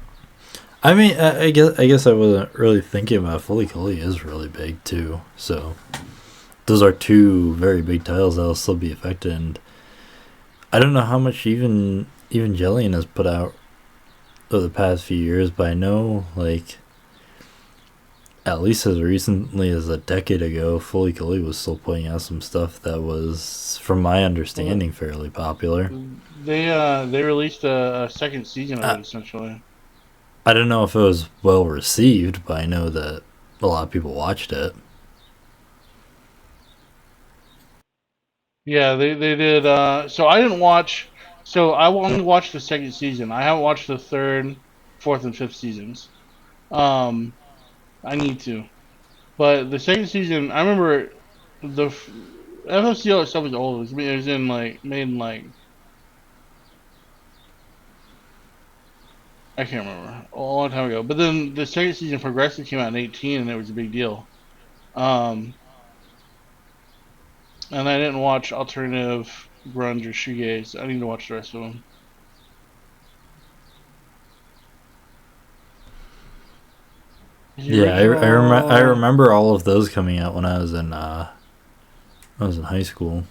I mean, I guess I wasn't really thinking about it. Fully Cooley is really big too. So those are two very big titles that'll still be affected. And I don't know how much Evangelion has put out over the past few years, but I know like at least as recently as a decade ago, Fully Cooley was still putting out some stuff that was, from my Well, understanding, fairly popular. they released a second season of I, it essentially. I don't know if it was well received, but I know that a lot of people watched it. Yeah, they did. So I didn't watch. So I only watched the second season. I haven't watched the third, fourth, and fifth seasons. Um, I need to. But the second season, I remember FFCL itself was old. It was in like made in like I can't remember a long time ago. But then the second season Progressive came out in 18, and it was a big deal. Um, and I didn't watch alternative grunge or shoegaze. I need to watch the rest of them. The Yeah, I original, remember all of those coming out when I was in high school.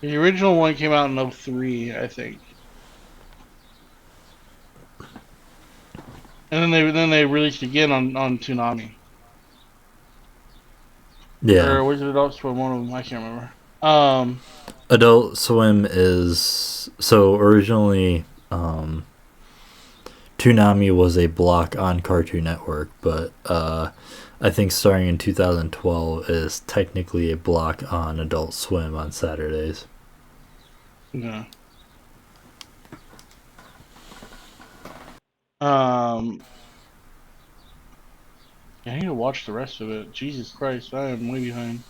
the original one came out in '03, I think. And then they released again on Toonami, Yeah, or was it Adult Swim? One of them, I can't remember. Um, Adult Swim is so originally. Toonami was a block on Cartoon Network, but I think starting in 2012 is technically a block on Adult Swim on Saturdays. Yeah. Um, I need to watch the rest of it. Jesus Christ, I am way behind.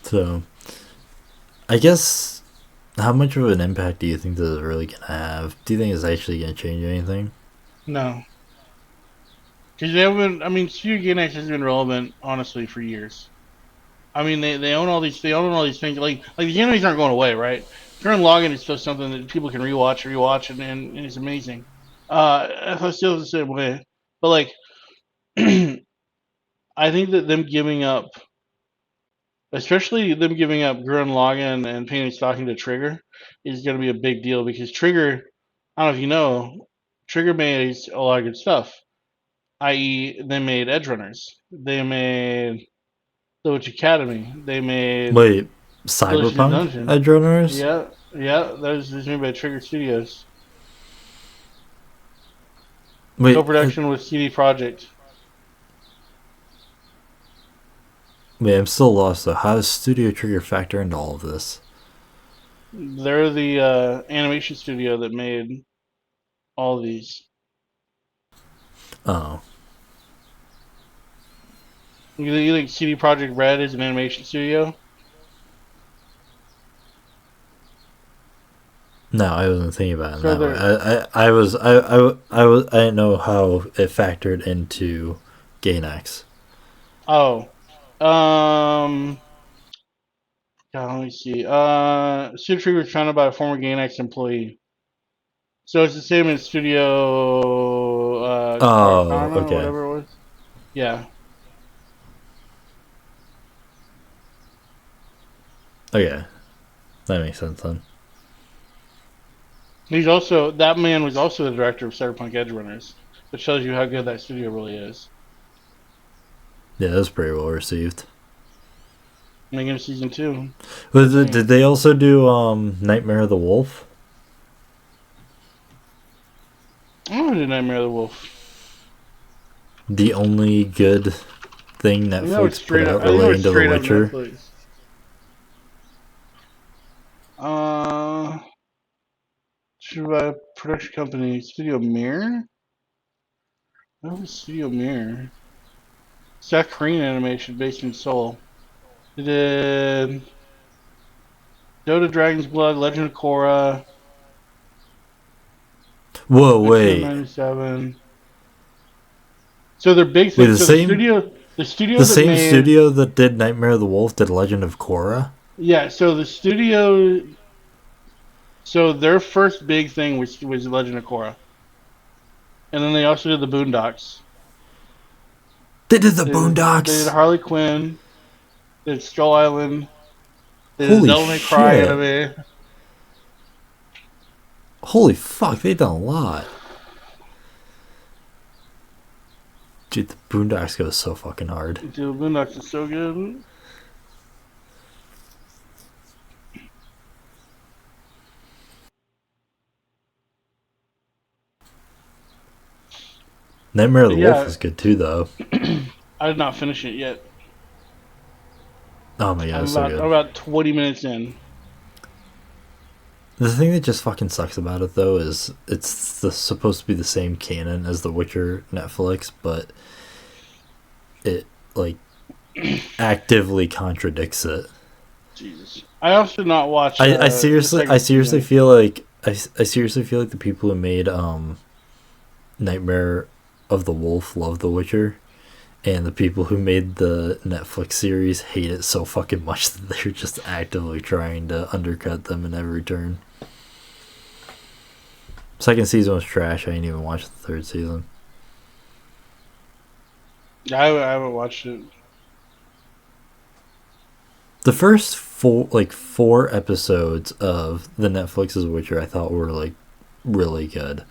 So I guess how much of an impact do you think this is really gonna have? Do you think it's actually gonna change anything? No, because they haven't. I mean, Studio Gainax has been relevant honestly for years. I mean, they own all these. They own all these things. Like the animes aren't going away, right? Current Login is still something that people can rewatch, and it's amazing. I still the same way, but like, I think that them giving up, especially them giving up Gurren Lagann and Penny Stocking to Trigger, is going to be a big deal because Trigger, I don't know if you know, Trigger made a lot of good stuff. I.e., they made Edge Runners, they made The Witch Academy, they made Wait, Village in the Cyberpunk Dungeon. Edgerunners? Yeah, yeah, that was made by Trigger Studios. Wait, Co-production with CD Projekt. wait, I'm still lost though. How does Studio Trigger factor into all of this? They're the animation studio that made all these. Oh, You think CD Projekt Red is an animation studio? no, I wasn't thinking about it in So that way. they're I didn't know how it factored into Gainax. oh, God, let me see. Studio Trigger was founded by a former Gainax employee. So it's the same as Studio Oh, Karma or okay, whatever it was. Yeah, okay, that makes sense then. he's also that man was also the director of Cyberpunk Edge Runners, which shows you how good that studio really is. Yeah, that's pretty well received. Making a season two. Did they also do Nightmare of the Wolf? Oh, I did Nightmare of the Wolf. The only good thing I know it's Netflix put straight up. out I think it was relating to The straight up Witcher. Netflix. Uh, production company Studio Mirror. What was Studio Mirror? South Korean animation based in Seoul. They did Dota Dragon's Blood, Legend of Korra, Whoa, X-Men wait, '97. So their big wait, thing. So the studio the that same made, studio that did Nightmare of the Wolf did Legend of Korra. yeah. So the studio. So their first big thing was Legend of Korra, and then they also did the Boondocks. They did the They did Boondocks. Harley Quinn. They did Skull Island. They did Holy Devil May Cry shit! anime. Holy fuck! They done a lot. Dude, the Boondocks goes so fucking hard. Dude, Boondocks is so good. Nightmare of But the Wolf yeah, was good too, though. I did not finish it yet. Oh my god, it's so I'm good. about 20 minutes in. The thing that just fucking sucks about it though is supposed to be the same canon as The Witcher Netflix, but it like actively contradicts it. Jesus. I also did not watch I the seriously I second seriously season. feel like I seriously feel like the people who made Nightmare of the Wolf love The Witcher, and the people who made the Netflix series hate it so fucking much that they're just actively trying to undercut them in every turn. Second season was trash. I didn't even watch the third season. I haven't watched it. The first four episodes of the Netflix's Witcher I thought were like really good.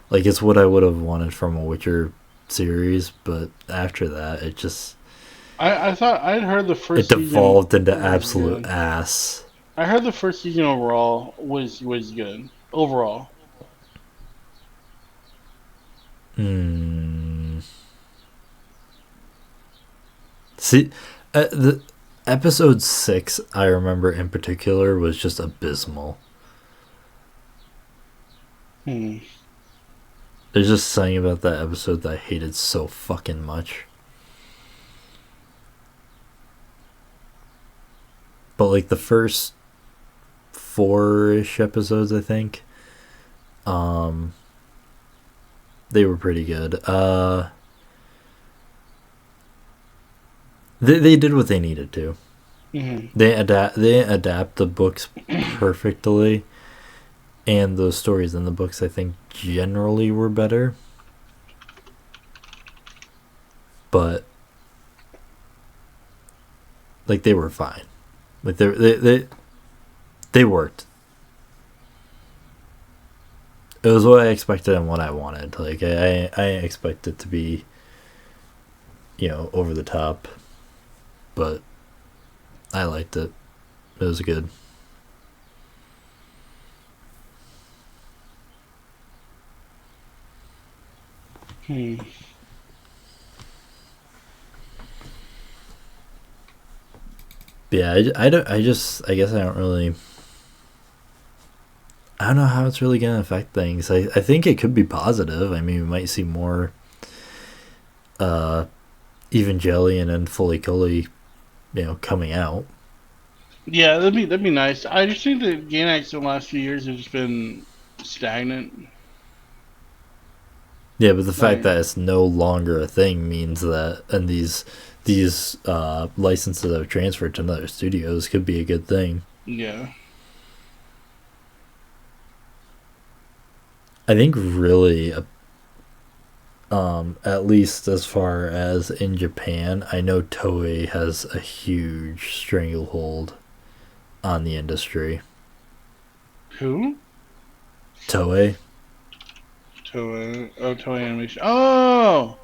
Like it's what I would have wanted from a Witcher series, but after that, it just I thought I'd heard the it first season devolved into was absolute good. ass. I heard the first season overall was good overall. Hmm. See, the episode 6 I remember in particular was just abysmal. Hmm. There's just something about that episode that I hated so fucking much. But like the first four-ish episodes, I think, um, they were pretty good. They did what they needed to. Hmm. They adapt the books perfectly, and the stories in the books I think generally were better. But like they were fine. Like they worked. It was what I expected and what I wanted. Like I expect it to be, over the top, but I liked it. It was good. Hmm. But yeah, I don't. I guess I don't really. I don't know how it's really gonna affect things. I think it could be positive. I mean, we might see more uh, Evangelion and Fully Cooley, coming out. Yeah, that'd be nice. I just think that Gainax in the last few years have just been stagnant. Yeah, but the fact Like, that it's no longer a thing means that, and these licenses that have transferred to other studios could be a good thing. yeah. I think really, at least as far as in Japan, I know Toei has a huge stranglehold on the industry. Who? Toei. Toei. Oh, Toei Animation. Oh,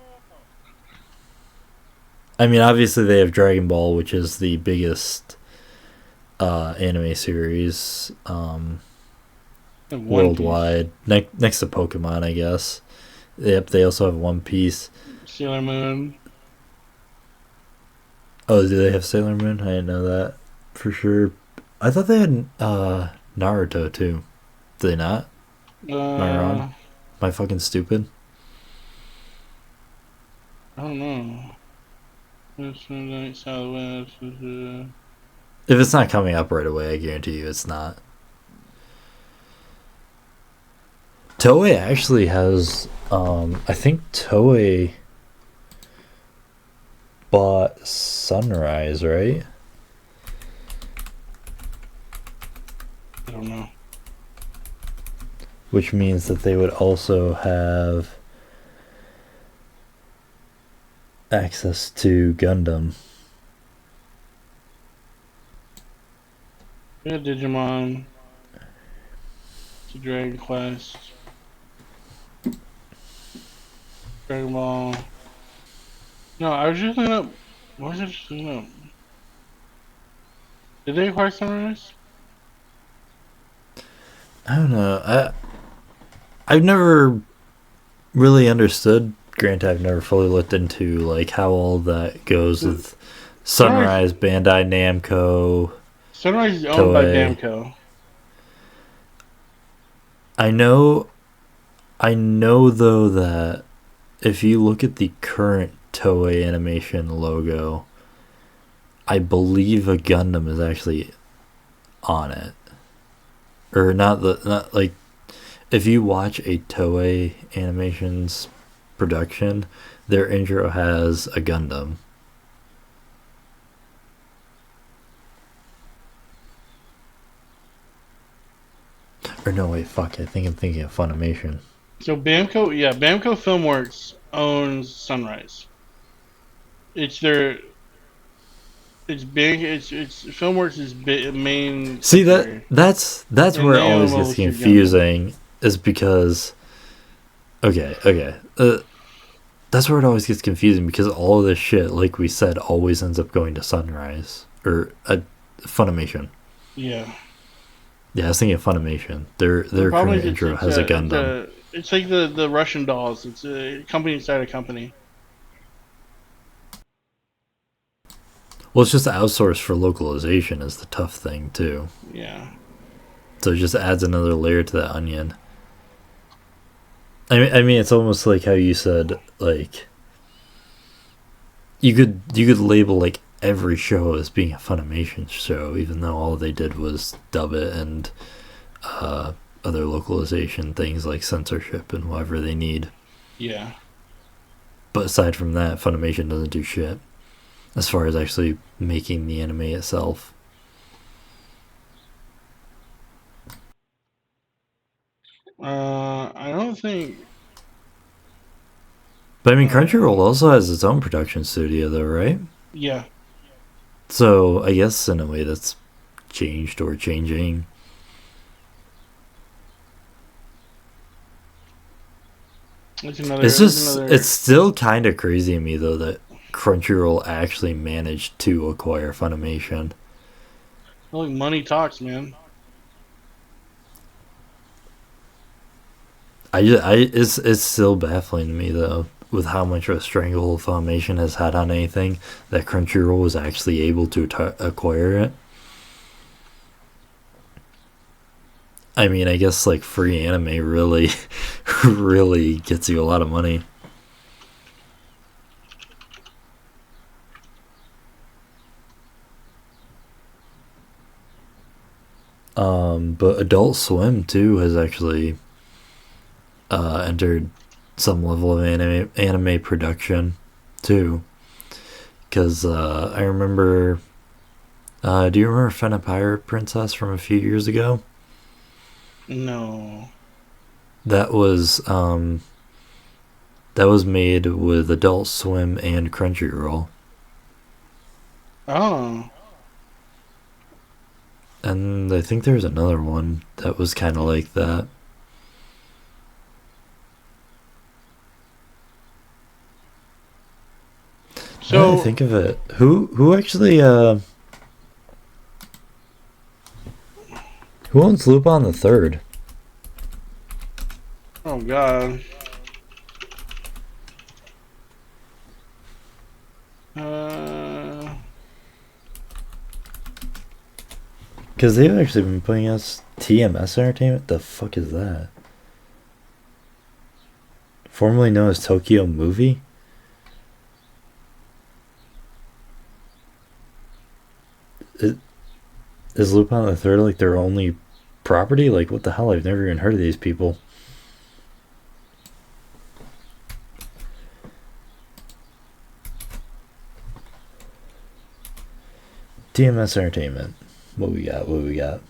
I mean, obviously they have Dragon Ball, which is the biggest anime series and One Piece, worldwide, next to Pokemon, I guess. Yep, they also have One Piece. Sailor Moon. Oh, do they have Sailor Moon? I didn't know that for sure. I thought they had Naruto too. Do they not? Am I wrong? Uh, Am I fucking stupid? I don't know. Southwest. If it's not coming up right away, I guarantee you it's not. Toei actually has. I think Toei bought Sunrise, right? I don't know. Which means that they would also have access to Gundam. We had Digimon, to Dragon Quest, Dragon Ball. No, I was just looking up. What was I just looking up? Did they acquire Sunrise? I don't know. I've never really understood. Granted, I've never fully looked into like how all that goes with Sunrise. Sunrise, Bandai Namco, Sunrise is owned by Toei. Namco. I know. I know though that if you look at the current Toei animation logo, I believe a Gundam is actually on it, or not like if you watch a Toei animations production, their intro has a Gundam. Or no, wait, fuck! I think I'm thinking of Funimation. So Bamco, yeah, Bamco Filmworks owns Sunrise. It's their, it's big. It's Filmworks' main See that subsidiary, that's and where it they own always gets most of Gundam. confusing, is because okay. That's where it always gets confusing because all of this shit, like we said, always ends up going to Sunrise or Funimation. Yeah. Yeah, I was thinking of Funimation. The Their problem current is intro has a Gundam. it's like the Russian dolls. It's a company inside a company. Well, it's just outsourced for localization is the tough thing too. Yeah. So it just adds another layer to that onion. I mean, it's almost like how you said, like you could label like every show as being a Funimation show, even though all they did was dub it and other localization things like censorship and whatever they need. Yeah. But aside from that, Funimation doesn't do shit as far as actually making the anime itself. I don't think. But I mean, Crunchyroll Uh, also has its own production studio, though, right? yeah. So I guess in a way that's changed or changing. It's It's another. There's just it's another. still kind of crazy to me though that Crunchyroll actually managed to acquire Funimation. Like money talks, man. It's still baffling to me though with how much of a stranglehold Funimation has had on anything that Crunchyroll was actually able to acquire it. I mean, I guess like free anime really, really gets you a lot of money. But Adult Swim too has actually entered some level of anime production too. Because I remember, do you remember Fena Pirate Princess from a few years ago? No. That was um, that was made with Adult Swim and Crunchyroll, Oh. and I think there's another one that was kind of like that. Now that I So. think of it, who actually who owns Lupin the Third? Oh God. Uh. Because they've actually been putting us TMS Entertainment. The fuck is that? Formerly known as Tokyo Movie. Is, is Lupin the Third like their only property? Like what the hell? I've never even heard of these people. TMS Entertainment. What we got? What we got?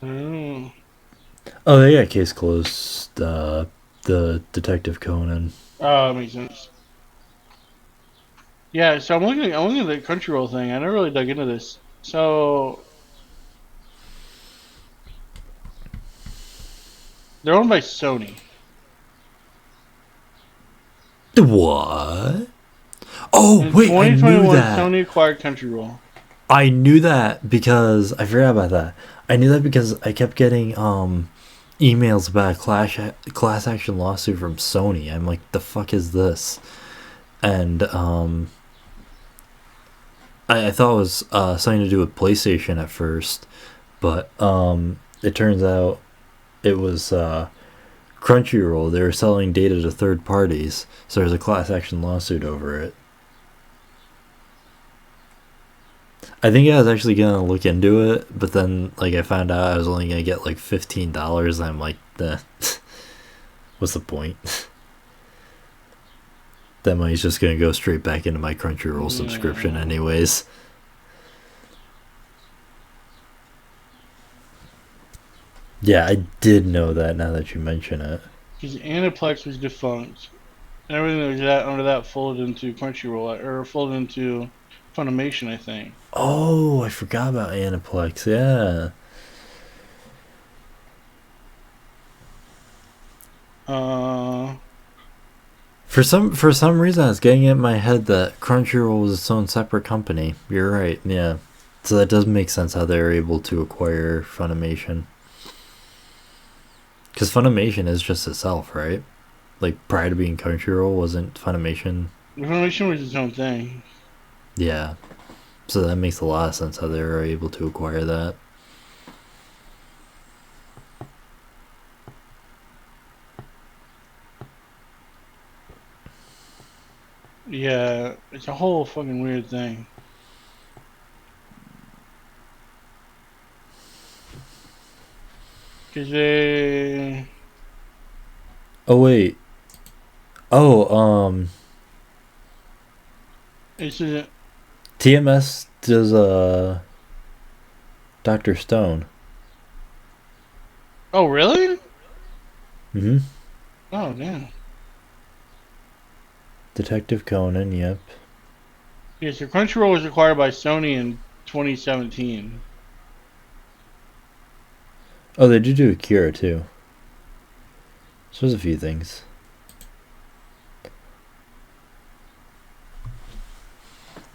Oh. Oh, they got case closed. The Detective Conan. Oh, that makes sense. Yeah. So I'm looking. I'm looking at the Crunchyroll thing. I never really dug into this. So they're owned by Sony. What? Oh In wait, I knew 2021, that. Sony acquired Crunchyroll. I knew that because I forgot about that. I knew that because I kept getting emails about a class action lawsuit from Sony. I'm like, the fuck is this? And I thought it was something to do with PlayStation at first, but it turns out it was Crunchyroll. They were selling data to third parties, so there's a class action lawsuit over it. I think I was actually gonna look into it, but then like I found out I was only gonna get like $15. And I'm like, what's the point? That money's just gonna go straight back into my Crunchyroll subscription, Yeah. anyways. Yeah, I did know that now that you mention it. Because Aniplex was defunct. And everything that was that under that folded into Crunchyroll or folded into Funimation, I think. Oh, I forgot about Aniplex. Yeah. Uh, For some reason, I was getting it in my head that Crunchyroll was its own separate company. You're right. Yeah. So that does make sense how they were able to acquire Funimation. Because Funimation is just itself, right? Like prior to being Crunchyroll, wasn't Funimation? Funimation was its own thing. Yeah. So that makes a lot of sense how they were able to acquire that. Yeah, it's a whole fucking weird thing. Cause they, Oh wait. Oh, it's a, TMS does Doctor Stone. oh really? Mm-hmm. Oh damn. Detective Conan. Yep. Yeah, so Crunchyroll was acquired by Sony in 2017. Oh, they do Akira too. So there's a few things.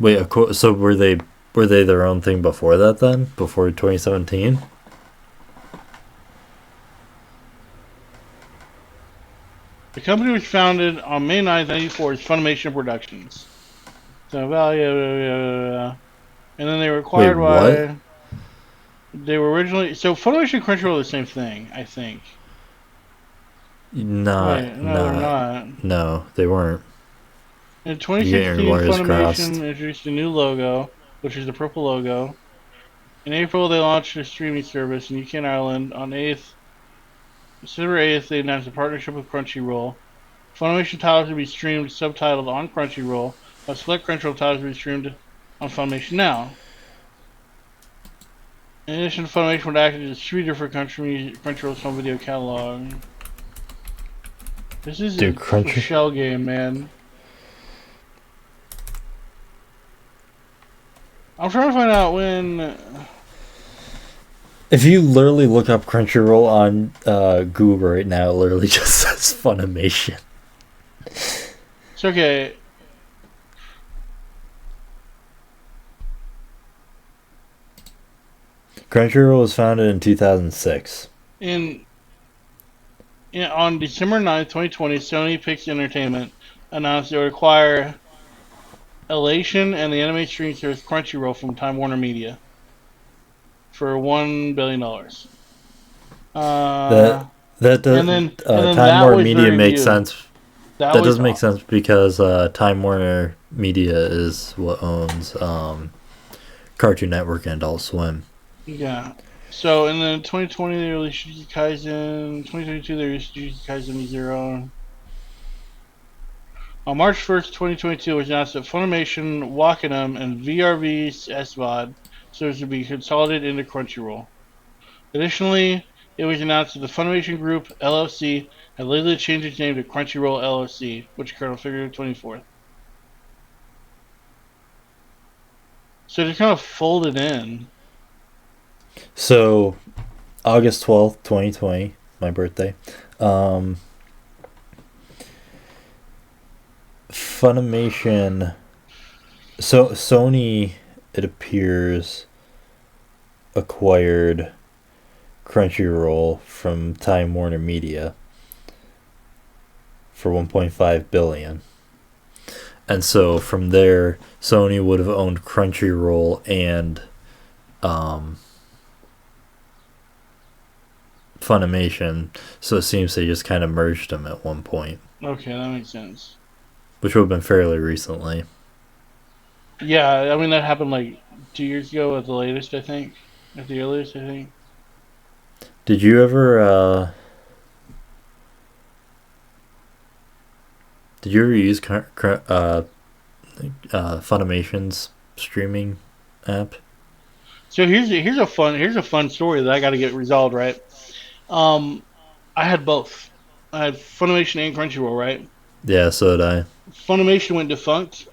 Wait, so were they their own thing before that then? Before 2017? The company was founded on May 9th, 1994 as Funimation Productions. So, well, yeah. And then they were Wait, acquired what? by. They were originally. So, Funimation and Crunchyroll are the same thing, I think. Not, Wait, no, they're not. not. No, they weren't. In You're getting your 2016, wires Funimation crossed. introduced a new logo, which is the purple logo. In April, they launched a streaming service in UK and Ireland. On December 8th, they announced a partnership with Crunchyroll. Funimation titles will be streamed subtitled on Crunchyroll, while select Crunchyroll titles will be streamed on Funimation Now. In addition, Funimation would act as a distributor for Crunchyroll's home video catalog. This is Dude, a Crunchy. shell game, man. I'm trying to find out when. If you literally look up Crunchyroll on Google right now, it literally just says Funimation. It's okay. Crunchyroll was founded in 2006. In, on December 9th, 2020, Sony Pix Entertainment announced it would acquire Elation and the anime streaming service Crunchyroll from Time Warner Media for $1 billion. That Uh, that does, and then Time that Warner was Media during makes you. sense. That That was does make sense because Time Warner Media is what owns Cartoon Network and Adult Swim. yeah. So in the 2020 they released Jujutsu Kaisen. 2022 they released Jujutsu Kaisen Zero. On March 1st, 2022, it was announced that Funimation, Wacom, and VRV SVOD servers would be consolidated into Crunchyroll. Additionally, it was announced that the Funimation Group LLC had legally changed its name to Crunchyroll LLC, which occurred on February 24th. So they kind of folded in. So August 12th, 2020, my birthday. Um, Funimation. So Sony, it appears, acquired Crunchyroll from Time Warner Media for 1.5 billion. And so from there, Sony would have owned Crunchyroll and um, Funimation. So it seems they just kind of merged them at one point, Okay, that makes sense. which would have been fairly recently. Yeah, I mean that happened like 2 years ago at the latest, I think. At the earliest, I think. Did you ever use Funimation's streaming app? So here's a fun story that I got to get resolved, right? Um, I had both. I had Funimation and Crunchyroll, right? Yeah, so did I. Funimation went defunct,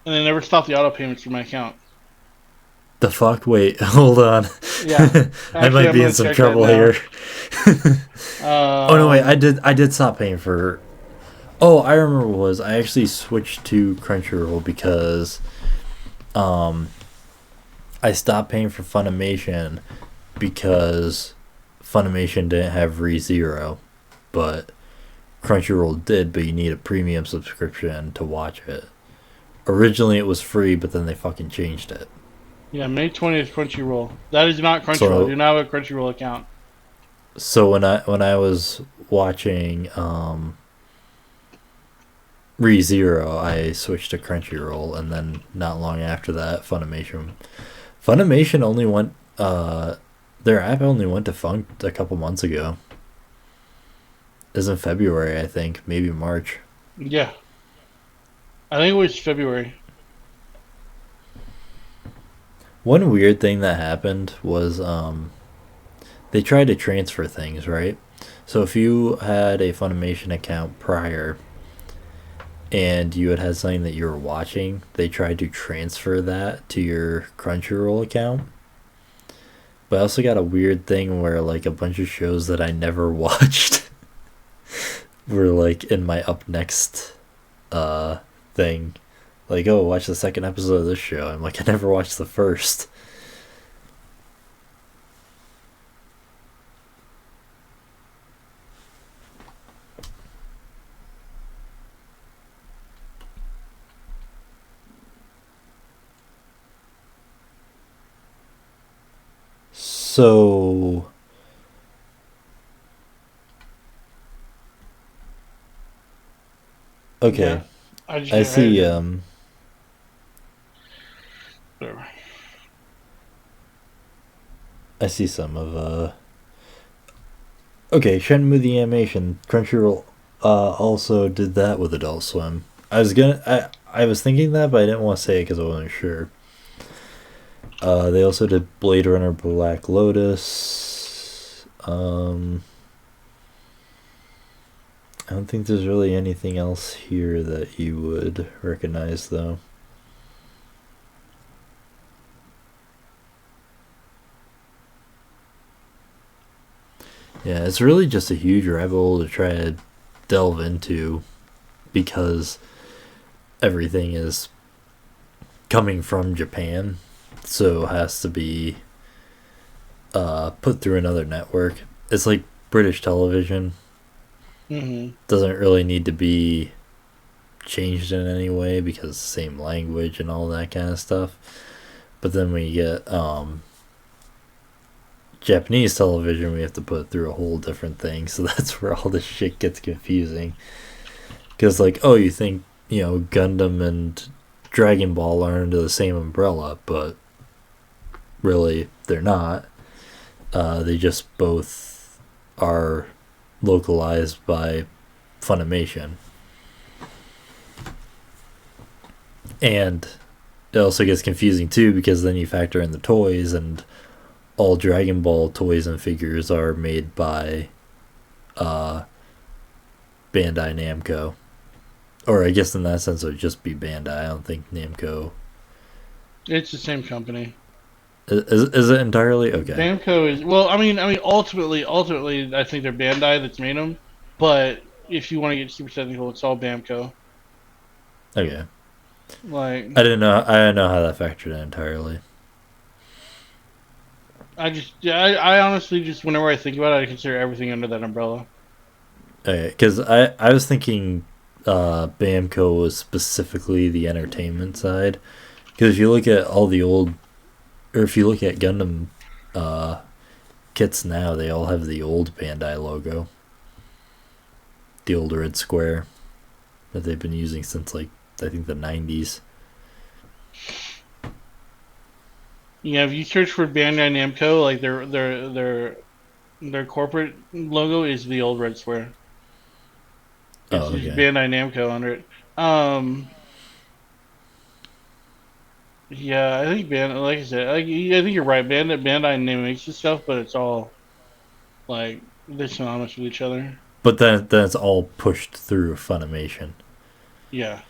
and they never stopped the auto payments from my account. The fuck? Wait, hold on. Yeah, I actually, might I'm be in gonna some check that trouble now. here. Oh no, wait, I Um, did I did stop paying for. Oh, I remember what it was I actually switched to Crunchyroll because um I stopped paying for Funimation because Funimation didn't have ReZero, but Crunchyroll did, but you need a premium subscription to watch it. Originally it was free, but then they fucking changed it. yeah, May 20th, Crunchyroll. That is not Crunchyroll. I do So not have a Crunchyroll account. when I was watching ReZero, I switched to Crunchyroll, and then not long after that, Funimation. Funimation only went. Their app only went defunct a couple months ago. It was in February, I think, maybe March. Yeah, I think it was February. One weird thing that happened was they tried to transfer things, right? So if you had a Funimation account prior and you had something that you were watching, they tried to transfer that to your Crunchyroll account. But I also got a weird thing where like a bunch of shows that I never watched were like in my up next uh thing. Like, oh, watch the second episode of this show. I'm like, I never watched the first. So okay, Yeah, I just I see. I, whatever. I see some of Okay, Shenmue the animation. Crunchyroll also did that with Adult Swim. I was thinking that, but I didn't want to say it because I wasn't sure. They also did Blade Runner Black Lotus. I don't think there's really anything else here that you would recognize, though. Yeah, it's really just a huge rabbit hole to try to delve into because everything is coming from Japan, so it has to be put through another network. It's like British television. Hmm. Doesn't really need to be changed in any way because same language and all that kind of stuff. But then when you get Japanese television, we have to put it through a whole different thing. So that's where all this shit gets confusing. Because, like, oh, you think, Gundam and Dragon Ball are under the same umbrella, but really, they're not. They just both are localized by Funimation. And it also gets confusing, too, because then you factor in the toys, and all Dragon Ball toys and figures are made by uh, Bandai Namco. Or I guess in that sense it would just be Bandai. I don't think Namco. It's the same company. Is it entirely okay? Bamco is well. Ultimately, I think they're Bandai that's made them. But if you want to get super technical, it's all Bamco. Okay. Like I didn't know how that factored in entirely. I honestly just whenever I think about it, I consider everything under that umbrella. Okay, because I was thinking Bamco was specifically the entertainment side. Because if you look at all the old, or if you look at Gundam uh, kits now, they all have the old Bandai logo, the old red square that they've been using since like I think the '90s. Yeah, if you search for Bandai Namco, like their corporate logo is the old red square. It's Oh, just okay. Bandai Namco under it. Um, yeah, I think like I said, I think you're right. Bandai name makes this stuff, but it's all like they're synonymous with each other. But then it's all pushed through Funimation. Yeah.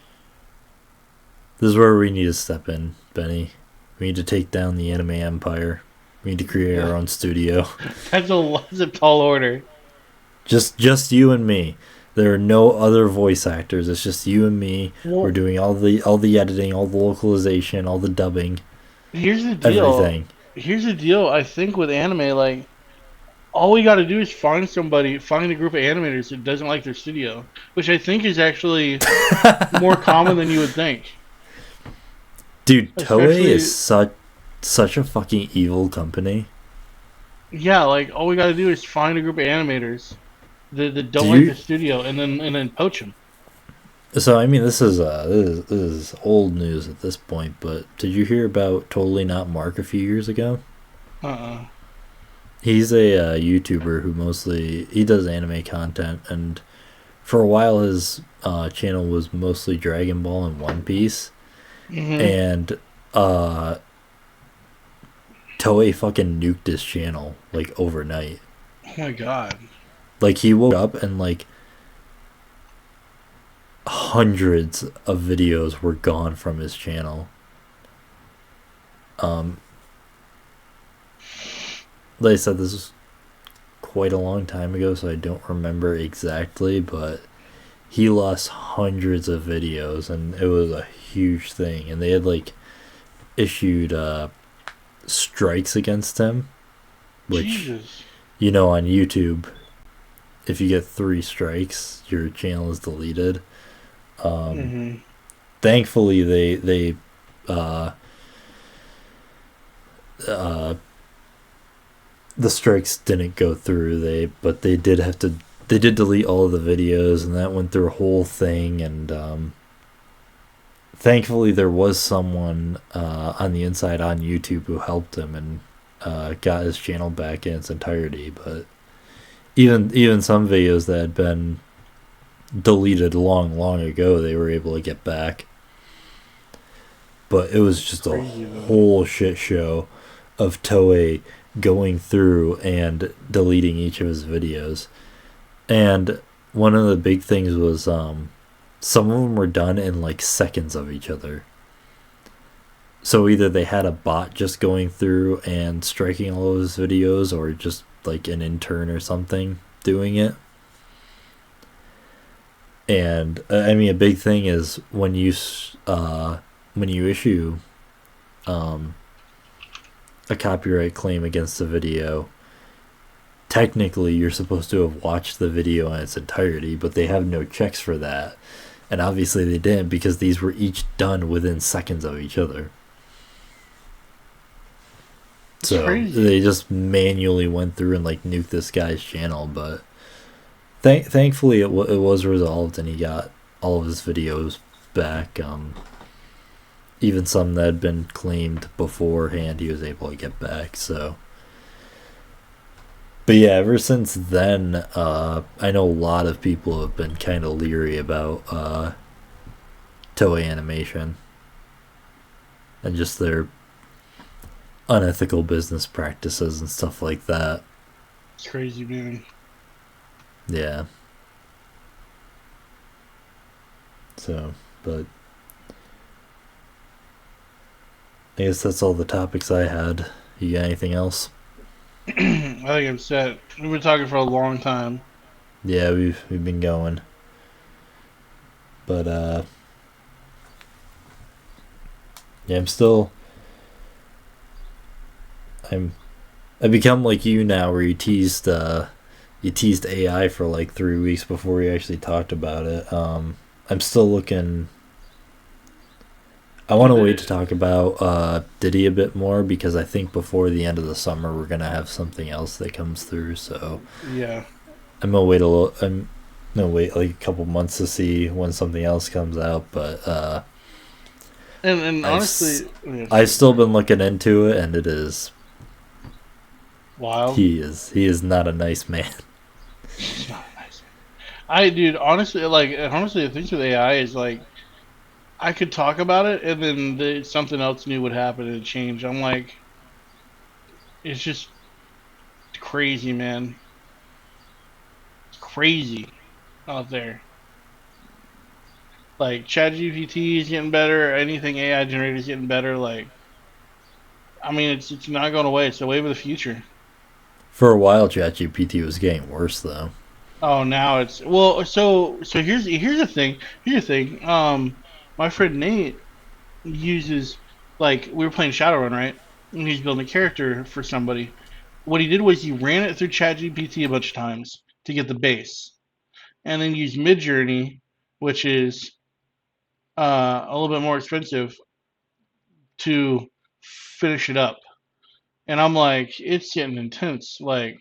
This is where we need to step in, Benny. We need to take down the anime empire. We need to create our own studio. That's a tall order. Just you and me. There are no other voice actors. It's just you and me. We're Well, doing all the editing, all the localization, all the dubbing, here's the deal. everything. Here's the deal. I think with anime, like all we got to do is find a group of animators that doesn't like their studio, which I think is actually more common than you would think. Dude, Toei is Especially, such a fucking evil company. yeah, like all we got to do is find a group of animators that Do don't like you? their studio, and then poach them. So I mean, this is old news at this point. But did you hear about Totally Not Mark a few years ago? Uh-uh. He's a YouTuber who mostly he does anime content, and for a while his channel was mostly Dragon Ball and One Piece, Mm-hmm. and uh, Toei fucking nuked his channel like overnight. Oh my god. Like he woke up and like hundreds of videos were gone from his channel. Um, like I said, this was quite a long time ago, so I don't remember exactly, but he lost hundreds of videos, and it was a huge thing. And they had like issued strikes against him, which Jesus. on YouTube, if you get 3 strikes, your channel is deleted. Um, Mm-hmm. Thankfully, they uh, uh, the strikes didn't go through. But they did have to. They did delete all of the videos, and that went through a whole thing. And thankfully, there was someone on the inside on YouTube who helped him and got his channel back in its entirety. But even some videos that had been deleted long ago, they were able to get back. But it was It's just a crazy though. whole shit show of Toei going through and deleting each of his videos. And one of the big things was some of them were done in like seconds of each other. So either they had a bot just going through and striking all of his videos, or just like an intern or something doing it. And I mean, a big thing is when you issue um, a copyright claim against a video, technically you're supposed to have watched the video in its entirety, but they have no checks for that. And obviously they didn't, because these were each done within seconds of each other. It's So crazy. they just manually went through and like nuked this guy's channel, but thankfully it was resolved and he got all of his videos back. Even some that had been claimed beforehand, he was able to get back. So, but yeah, ever since then, I know a lot of people have been kind of leery about Toei Animation and just their unethical business practices and stuff like that. It's crazy, man. Yeah. So, but I guess that's all the topics I had. You got anything else? I think I'm set. We've been talking for a long time. Yeah, we've been going, but yeah, I'm I become like you now, where you teased AI for like 3 weeks before we actually talked about it. I'm still looking. I want to wait to The, talk about Diddy a bit more, because I think before the end of the summer we're gonna have something else that comes through. So yeah, I'm gonna wait a little. I'm gonna wait like a couple months to see when something else comes out. But and I've honestly, yeah, I've sorry, still sorry. been looking into it, and it is Wild. he is not a nice man. It's not nice. Dude, honestly, honestly, the things with AI is like, I could talk about it, and then something else new would happen and change. I'm like, it's just crazy, man. It's crazy out there. Like ChatGPT is getting better. Anything AI generated is getting better. Like, I mean, it's not going away. It's the wave of the future. For a while, ChatGPT was getting worse though. Oh, now it's well. So here's the thing. Here's the thing. My friend Nate uses like we were playing Shadowrun, right? And he's building a character for somebody. What he did was he ran it through ChatGPT a bunch of times to get the base, and then used Midjourney, which is a little bit more expensive, to finish it up. And I'm like, it's getting intense. Like,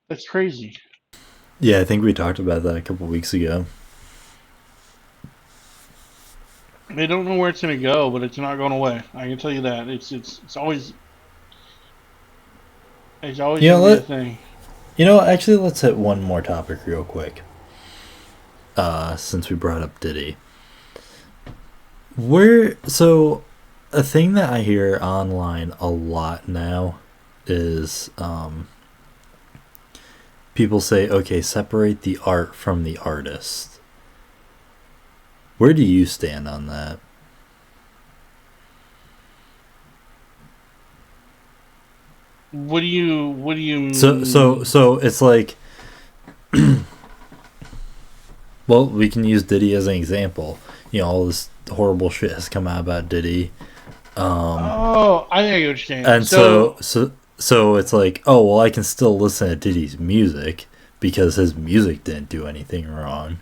that's crazy. Yeah, I think we talked about that a couple weeks ago. They don't know where it's gonna go, but it's not going away. I can tell you that. It's always You know, gonna be a thing. actually, let's hit one more topic real quick. Since we brought up Diddy, where so a thing that I hear online a lot now is people say, okay, separate the art from the artist. Where do you stand on that? What do you mean? So it's like, well, we can use Diddy as an example. All this horrible shit has come out about Diddy. Oh, I think I get what you're saying. And so it's like, oh well, I can still listen to Diddy's music because his music didn't do anything wrong.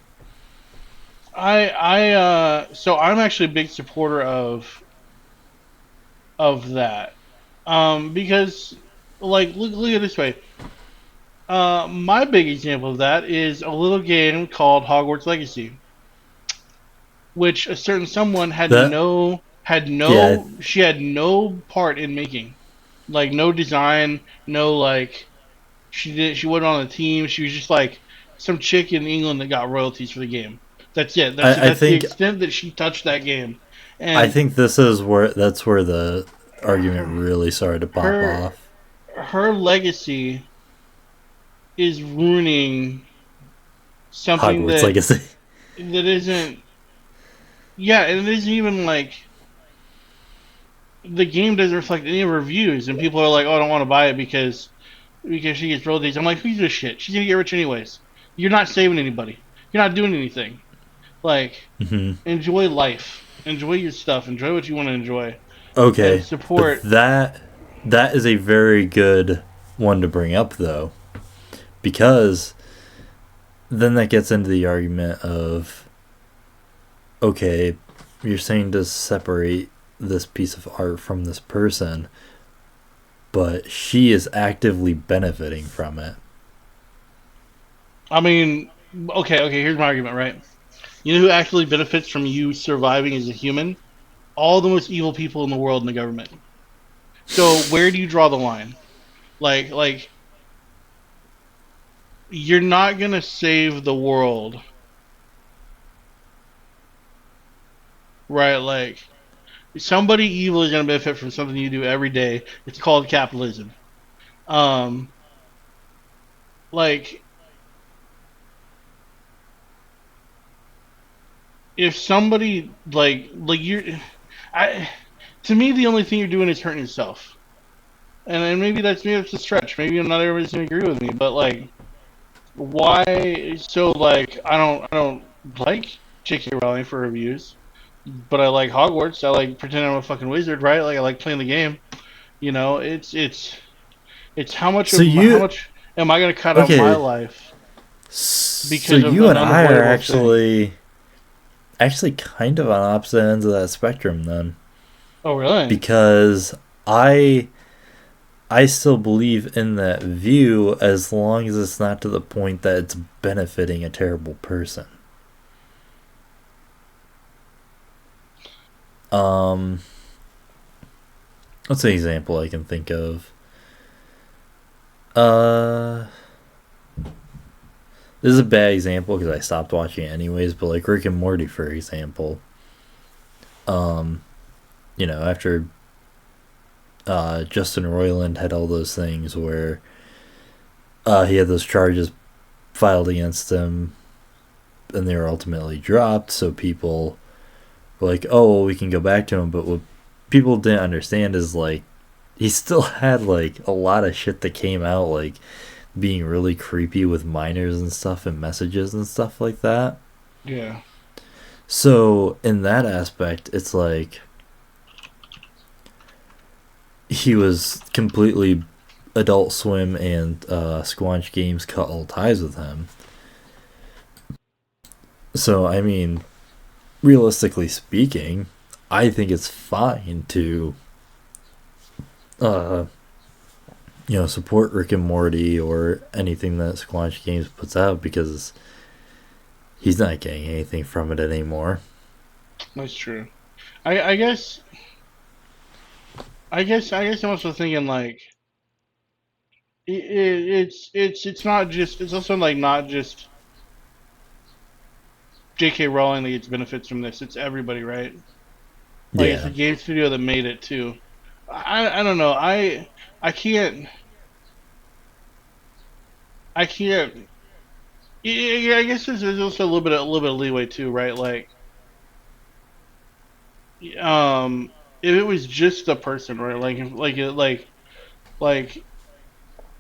so I'm actually a big supporter of that. Because like look at it this way. My big example of that is a little game called Hogwarts Legacy, which a certain someone That yeah, she had no part in making, like no design, no like she wasn't on the team. She was just like some chick in England that got royalties for the game. That's it. I That's the think extent that she touched that game, I and think this is where the argument her really started to pop her, off. her legacy is ruining something Hogwarts Legacy. that isn't. Yeah, and it isn't even like the game doesn't reflect any of her views, and people are like, "Oh, I don't want to buy it because she gets royalties." I'm like, "Who's this shit? She's gonna get rich anyways. You're not saving anybody. You're not doing anything. Like, Hmm. enjoy life, enjoy your stuff, enjoy what you want to enjoy, and Okay, but support." that is a very good one to bring up though, because then that gets into the argument of, okay, you're saying to separate this piece of art from this person, but she is actively benefiting from it. I mean, okay. Here's my argument, right? You know who actually benefits from you surviving as a human? All the most evil people in the world in the government. So where do you draw the line? Like you're not gonna save the world, right? Like somebody evil is gonna benefit from something you do every day. It's called capitalism. Um, like if somebody like you're, I to me the only thing you're doing is hurting yourself. And maybe that's a stretch. Maybe not everybody's gonna agree with me, but like why? So like I don't like J.K. Rowling for reviews, but I like Hogwarts. I like pretending I'm a fucking wizard, right? Like I like playing the game. It's So how you much am I gonna cut out my okay? life So because of you an and I are unavoidable thing? actually kind of on opposite ends of that spectrum then, Oh really? because I I still believe in that view as long as it's not to the point that it's benefiting a terrible person. Um, what's an example I can think of? Uh, this is a bad example because I stopped watching it anyways. But like Rick and Morty, for example, um, after Justin Roiland had all those things where he had those charges filed against him and they were ultimately dropped. So people were like, "Oh, well, we can go back to him." But what people didn't understand is like he still had like a lot of shit that came out, like being really creepy with minors and stuff and messages and stuff like that. Yeah. So in that aspect, it's like he was completely Adult Swim and Squanch Games cut all ties with him. So I mean, realistically speaking, I think it's fine to uh, support Rick and Morty or anything that Squanch Games puts out because he's not getting anything from it anymore. That's true. I guess I'm also thinking like it's not just it's also like not just J.K. Rowling that gets benefits from this. It's everybody, right? Like it's the Yeah, game studio that made it too. I don't know. I can't I can't. Yeah, I guess there's also a little bit of leeway too, right? Um, if it was just the person, right? Like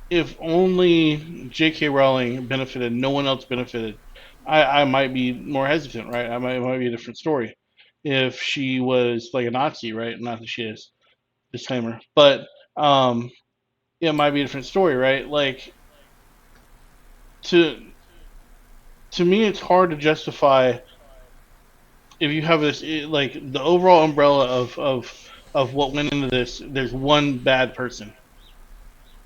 if only J.K. Rowling benefited, no one else benefited, I might be more hesitant, right? It might be a different story if she was like a Nazi, right? Not that she is, disclaimer, but um, it might be a different story, right? Like to to me, it's hard to justify if you have this like the overall umbrella of what went into this. There's one bad person.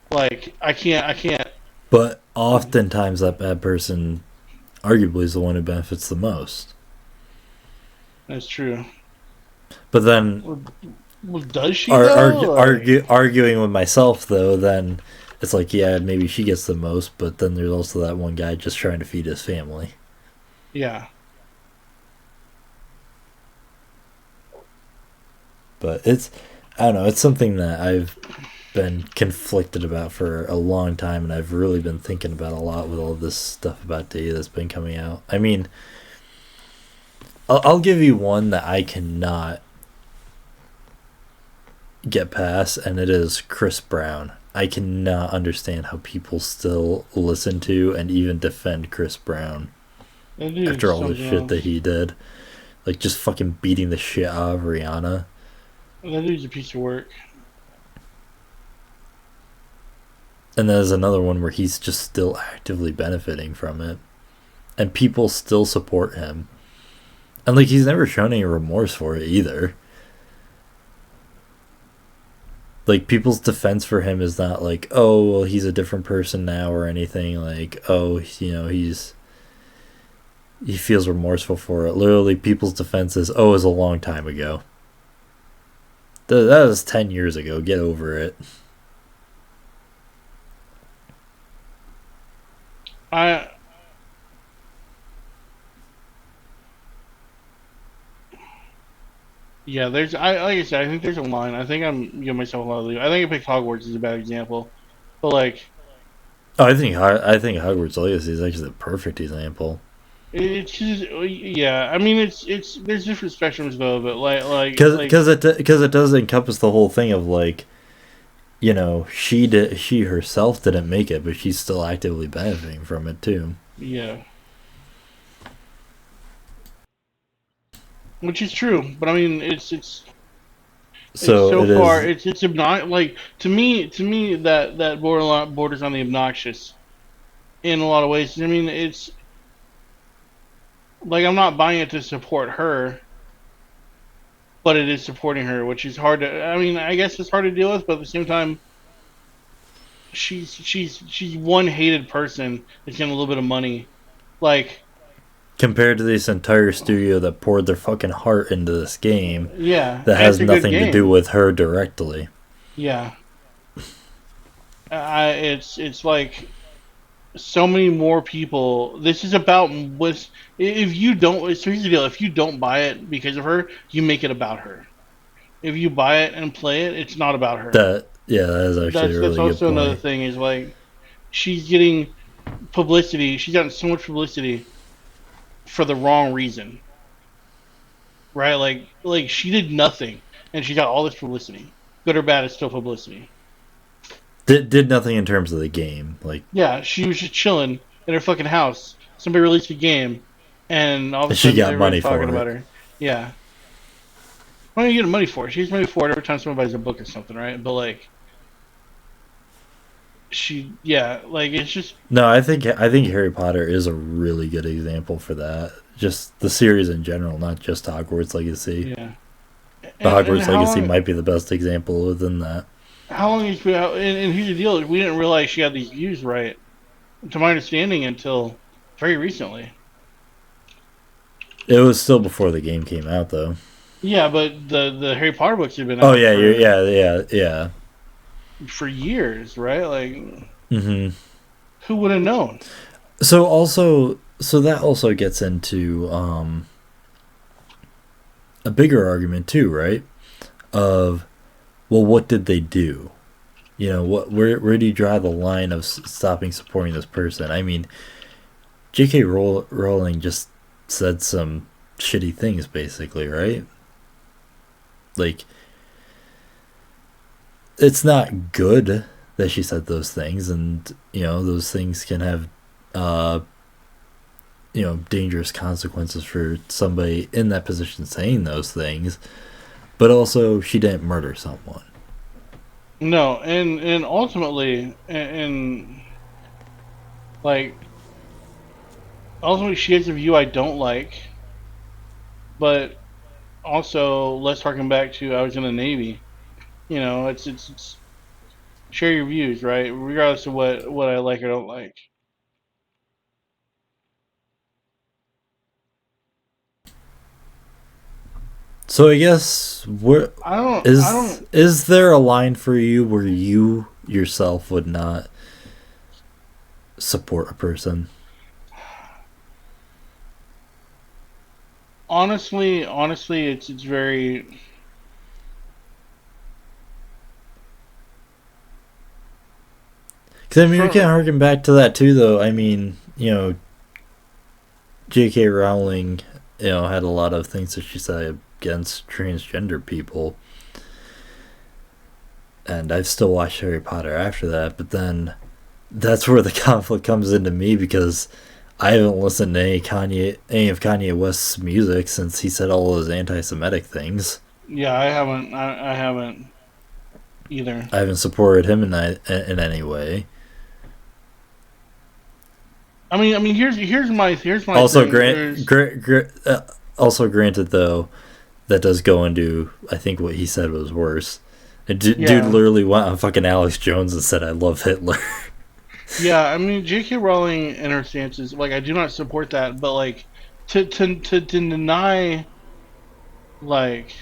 Like I can't. but oftentimes that bad person arguably is the one who benefits the most. That's true. But then Well, well, does she though? Like, arguing with myself though, then it's like yeah, maybe she gets the most, but then there's also that one guy just trying to feed his family. yeah, But it's I don't know, it's something that I've been conflicted about for a long time, and I've really been thinking about a lot with all this stuff about data that's been coming out. I mean, I'll give you one that I cannot get past, and it is Chris Brown. I cannot understand how people still listen to and even defend Chris Brown that dude's after all the something shit that else. he did. Like, just fucking beating the shit out of Rihanna. That dude's a piece of work. And there's another one where he's just still actively benefiting from it. And people still support him. And, like, he's never shown any remorse for it either. Like, people's defense for him is not like, oh, well, he's a different person now or anything. Like, oh, he feels remorseful for it. Literally, people's defense is, oh, it was a long time ago. That was 10 years ago. Get over it. I yeah, there's I like I said, I think there's a line. I think I'm giving myself a lot of leave. I think I picked Hogwarts as a bad example, but like Oh, I think Hogwarts Legacy is actually the perfect example. it's just yeah. I mean, it's there's different spectrums though, but Because it does encompass the whole thing of like she herself didn't make it, but she's still actively benefiting from it too. yeah, which is true. But I mean, it's So so it far is it's obnoxious. Like to me that borders on the obnoxious in a lot of ways. I mean, it's like I'm not buying it to support her, but it is supporting her, which is hard to. I mean, I guess it's hard to deal with, but at the same time, she's one hated person that's getting a little bit of money. Like, compared to this entire studio that poured their fucking heart into this game yeah, that and it's has a good nothing to do game. with her directly. Yeah, it's like so many more people. This is about what if you don't. So here's the deal: if you don't buy it because of her, you make it about her. If you buy it and play it, it's not about her. That yeah, that is actually a That's really good also another point. thing. Is like she's getting publicity. She's gotten so much publicity for the wrong reason, right? Like she did nothing, and she got all this publicity. Good or bad, it's still publicity. Did nothing in terms of the game. Like Yeah, she was just chilling in her fucking house. Somebody released a game, and all of a she sudden got everybody's money talking for about it. her. Yeah, what are you getting money for? She gets money for it every time someone buys a book or something, right? But like yeah, like it's just No, I think Harry Potter is a really good example for that. Just the series in general, not just Hogwarts Legacy. yeah. The And Hogwarts Legacy might be the best example within that. how long has been out? And here's the deal: we didn't realize she had these views right, to my understanding, until very recently. It was still before the game came out, though. Yeah, but the Harry Potter books have been Oh out yeah, yeah. for years, right? Like Hmm. who would have known? So that also gets into a bigger argument too, right? Of, well, what did they do? You know, where do you draw the line of stopping supporting this person? I mean, J.K. Rowling just said some shitty things, basically, right? Like, it's not good that she said those things, and those things can have uh, dangerous consequences for somebody in that position saying those things. But also, she didn't murder someone. No, and ultimately, and like ultimately, she has a view I don't like, but also let's harken back to I was in the Navy. You know, it's share your views, right? Regardless of what I like or don't like. So I guess where I don't is there a line for you where you yourself would not support a person? honestly, it's very. Because I mean, we can For, harken back to that too, though. I mean, J.K. Rowling, had a lot of things that she said against transgender people, and I've still watched Harry Potter after that. But then that's where the conflict comes into me because I haven't listened to any of Kanye West's music since he said all those anti-Semitic things. yeah, I haven't either. I haven't supported him in any way. I mean, here's my Also, thing. There's also granted though, that does go into I think what he said was worse. Dude yeah, literally went on fucking Alex Jones and said I love Hitler. yeah. I mean, J.K. Rowling and her stances, like I do not support that, but like to deny like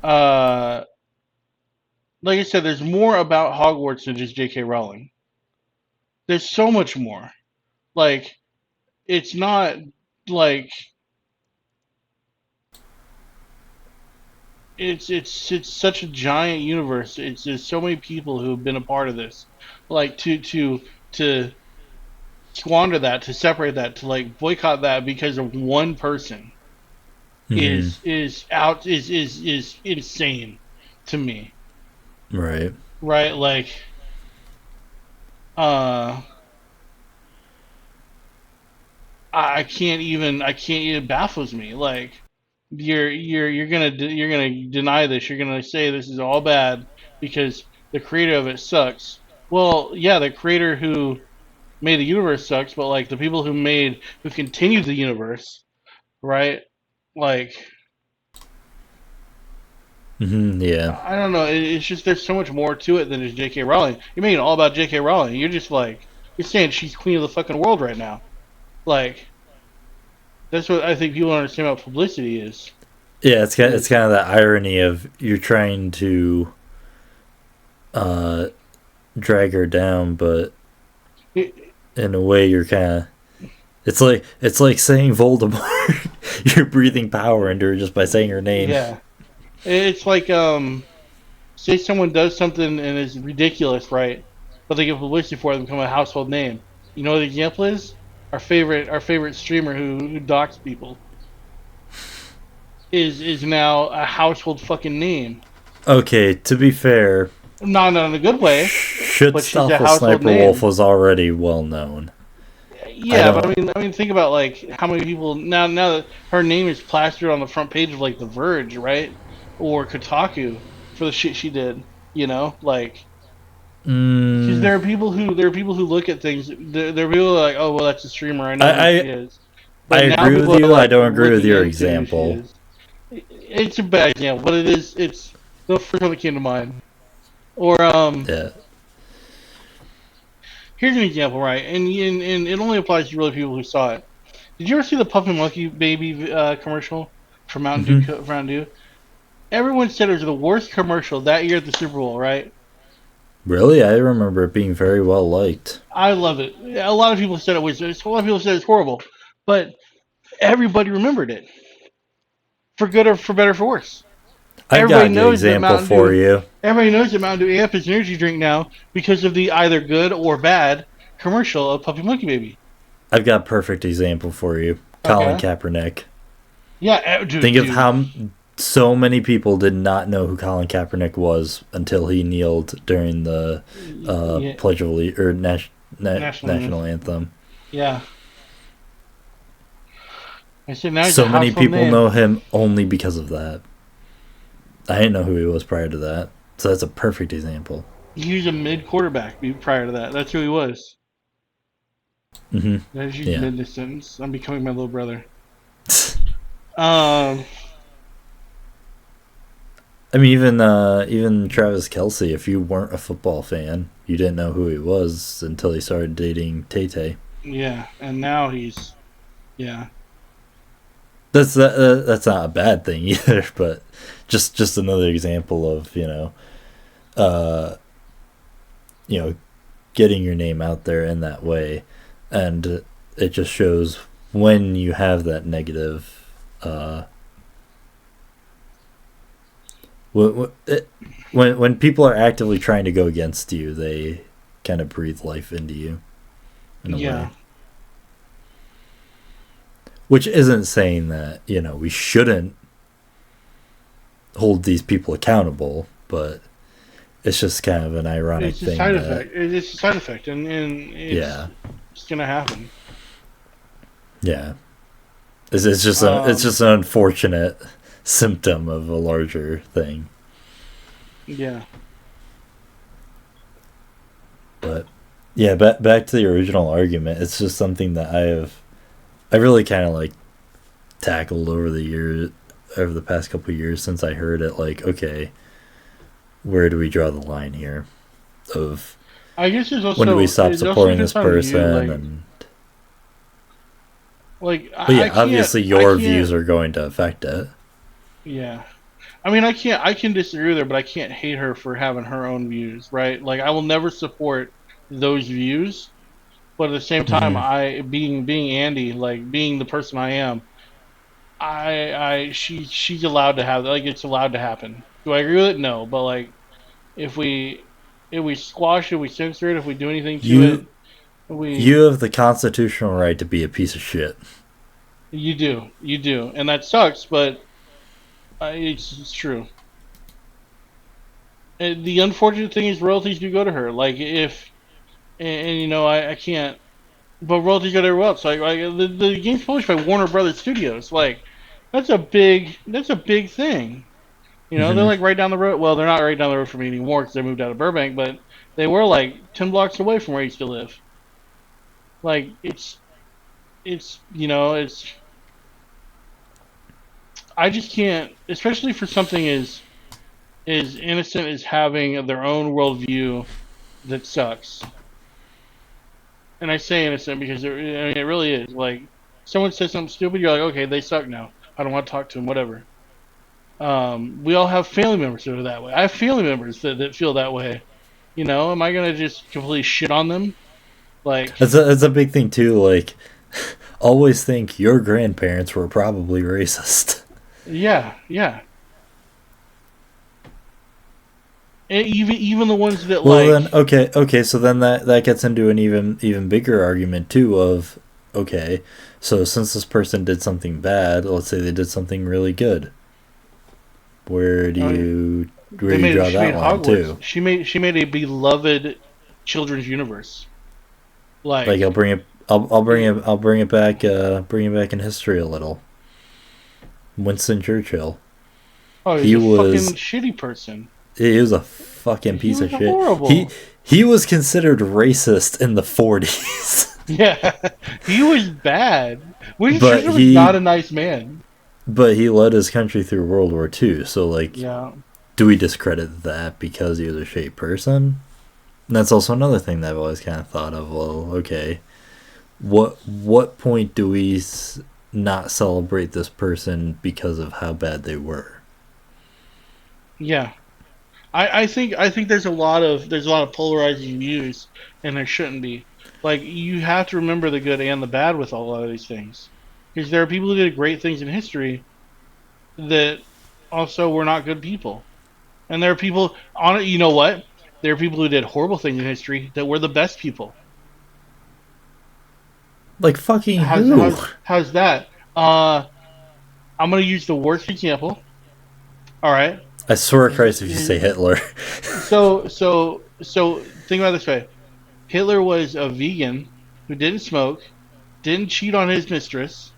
uh like I said, there's more about Hogwarts than just J.K. Rowling. There's so much more. Like it's not like it's such a giant universe. It's There's so many people who have been a part of this. Like to squander that, to separate that, to like boycott that because of one person Hmm. is insane to me. Right. Right? Like uh I can't even baffles me. Like you're gonna deny this. You're gonna say this is all bad because the creator of it sucks. Well, yeah, the creator who made the universe sucks, but like the people who continued the universe, right? Like Yeah. I don't know. It's just there's so much more to it than just J.K. Rowling. You're making it all about J.K. Rowling. You're just like you're saying she's queen of the fucking world right now. Like that's what I think people don't understand about publicity Yeah. It's is kind of that irony of you're trying to uh, drag her down, but it, in a way you're kind of it's like saying Voldemort. You're breathing power into her just by saying her name. yeah. It's like say someone does something and is ridiculous, right? But they get publicity for it and become a household name. You know what the example is? our favorite streamer who docks people is now a household fucking name. Okay, to be fair, Not in a good way, Should but she's a stuff with household Sniper Wolf name. was already well known. I Yeah, but don't. I mean, think about like how many people now that her name is plastered on the front page of like The Verge, right, or Kotaku for the shit she did. Like because Mm, there are people who look at things. There are people who are like, oh well, that's a streamer. I know who I, she I is. I But now agree with people are you. I like don't agree with looking your into who she example. is. It's a bad example, but it is. It's the first one that came to mind. Or Yeah. here's an example, right? And it only applies to really people who saw it. Did you ever see the Puppy Monkey Baby commercial for Mountain Hmm. Dew? Mountain Dew. Everyone said it was the worst commercial that year at the Super Bowl, right? Really, I remember it being very well liked. I love it. A lot of people said it was. A lot of people said it's horrible, but everybody remembered it for good or for better or for worse. I've got Everybody a good knows that example Mountain for Dew. you. Everybody knows that Mountain Dew Amp is an energy drink now because of the either good or bad commercial of Puppy Monkey Baby. I've got a perfect example for you. Colin Okay. Kaepernick. Yeah, dude, Think of dude. how so many people did not know who Colin Kaepernick was until he kneeled during the Yeah, Pledge of or national anthem. national anthem. Yeah, I said now he's a So many household people name. know him only because of that. I didn't know who he was prior to that. So that's a perfect example. He was a mid quarterback prior to that. That's who he was. Hmm. I just used Yeah. mid this sentence. I'm becoming my little brother. Um, I mean, even Travis Kelsey. If you weren't a football fan, you didn't know who he was until he started dating Tay Tay. yeah, and now he's yeah, That's not a bad thing either, but just another example of uh, you know, getting your name out there in that way, and it just shows when you have that negative. When people are actively trying to go against you, they kind of breathe life into you in a way. yeah. Which isn't saying that we shouldn't hold these people accountable, but it's just kind of an ironic It's a thing side that effect. It's a side effect, and yeah, it's gonna happen. yeah. It's just an unfortunate symptom of a larger thing. Yeah, But yeah, back to the original argument. It's just something that I really kind of like tackled over the past couple of years since I heard it. Like, okay, where do we draw the line here? Of I guess when do we stop it also supporting this depends on you. person? And but I yeah, can't obviously I your can't views are going to affect it. yeah. I mean, I can disagree with her, but I can't hate her for having her own views, right? Like, I will never support those views, but at the same time, Hmm. being Andy, like being the person I am, she's allowed to have like it's allowed to happen. Do I agree with it? No, but like if we if we squash it, we censor it, if we do anything to You it, we you have the constitutional right to be a piece of shit. you do, and that sucks, but it's true. And the unfortunate thing is royalties do go to her. Like if and I can't. But royalties go to everyone else. Like the game's published by Warner Brothers Studios. Like that's a big thing. They're Hmm. like right down the road. Well, they're not right down the road from me anymore because they moved out of Burbank, but they were like 10 blocks away from where I used to live. Like it's I just can't, especially for something as innocent as having their own worldview that sucks. And I say innocent because it really is. Like someone says something stupid, you're like, okay, they suck now. I don't want to talk to them. Whatever. We all have family members that are that way. I have family members that feel that way. Am I gonna just completely shit on them? Like, That's a big thing too. Like, always think your grandparents were probably racist. yeah, yeah. And even the ones that Well, like, then okay. So then that gets into an even bigger argument too of okay, so since this person did something bad, let's say they did something really good, where do I mean, you where do you draw she that made line Hogwarts. too? She made a beloved children's universe. Like Like, I'll bring it back in history a little. Winston Churchill. oh, he's He a fucking was shitty person. he was a fucking He piece of was shit. He horrible. he was considered racist in the 40s. Yeah, he was bad. Winston but Churchill was not he a nice man. but he led his country through World War II. So like, Yeah, do we discredit that because he was a shitty person? And that's also another thing that I've always kind of thought of. Well, okay, what point do we not celebrate this person because of how bad they were? yeah. I think there's a lot of polarizing views, and there shouldn't be. Like, you have to remember the good and the bad with a lot of these things, because there are people who did great things in history that also were not good people, and there are people on it. You know what? There are people who did horrible things in history that were the best people. Like fucking who? How's that? Uh, I'm gonna use the worst example. All right. I swear to His, Christ, if you say his, Hitler. so think about it this way. Hitler was a vegan who didn't smoke, didn't cheat on his mistress,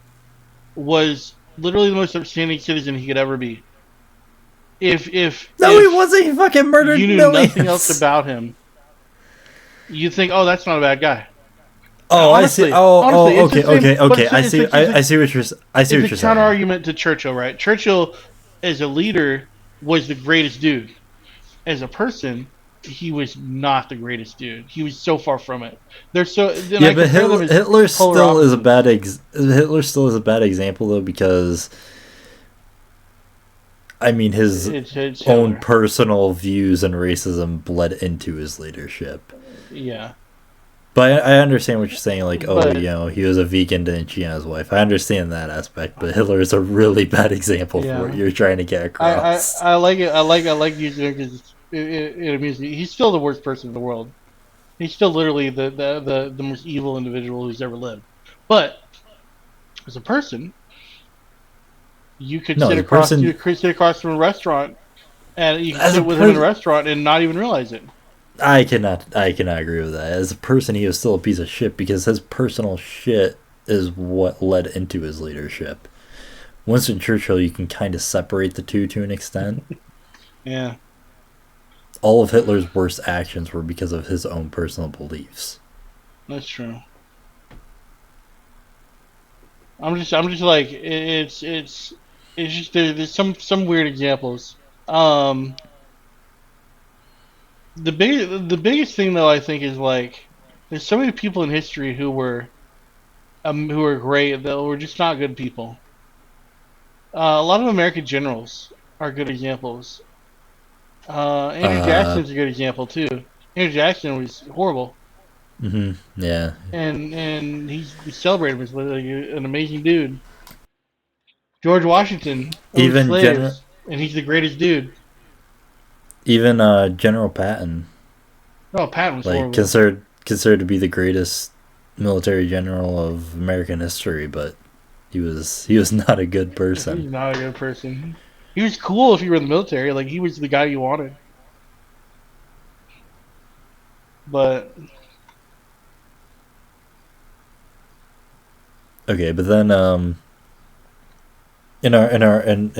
was literally the most upstanding citizen he could ever be. No, he If wasn't. He fucking you murdered knew nothing else millions. about him, you'd think, oh, that's not a bad guy. Oh, I see. Honestly, it's the Okay, same. okay, But okay. I see what you're. I see it's what a you're counter saying. argument to Churchill, right? Churchill, as a leader, was the greatest dude. As a person, he was not the greatest dude. He was so far from it. Then Yeah, I but compare them as Hitler polar still is a opposites. bad Hitler still is a bad example though because I mean his It's own Hitler. personal views and racism bled into his leadership. Yeah, But I understand what you're saying. Like, oh, but he was a vegan, didn't cheat on his wife. I understand that aspect, but Hitler is a really bad example for what yeah, you're trying to get across. I like it. I like using it because it amuses me. He's still the worst person in the world. He's still literally the most evil individual who's ever lived. But as a person, No, as a you person, could sit across from a restaurant, and you could as a sit with him in a person, restaurant and not even realize it. I cannot agree with that. As a person, he was still a piece of shit because his personal shit is what led into his leadership. Winston Churchill, you can kind of separate the two to an extent. Yeah, All of Hitler's worst actions were because of his own personal beliefs. that's true. I'm just like it's just there's some weird examples. Um, the biggest thing though I think is like there's so many people in history who were great that were just not good people. A lot of American generals are good examples. Andrew Uh, Jackson's a good example too. Andrew Jackson was horrible, yeah. and we celebrate him as like an amazing dude. George Washington owned Even General, slaves, and he's the greatest dude. General Patton, Oh, Patton was like horrible. considered to be the greatest military general of American history, but he was not a good person. He's not a good person. He was cool if you were in the military. Like, he was the guy you wanted. But Okay, but then in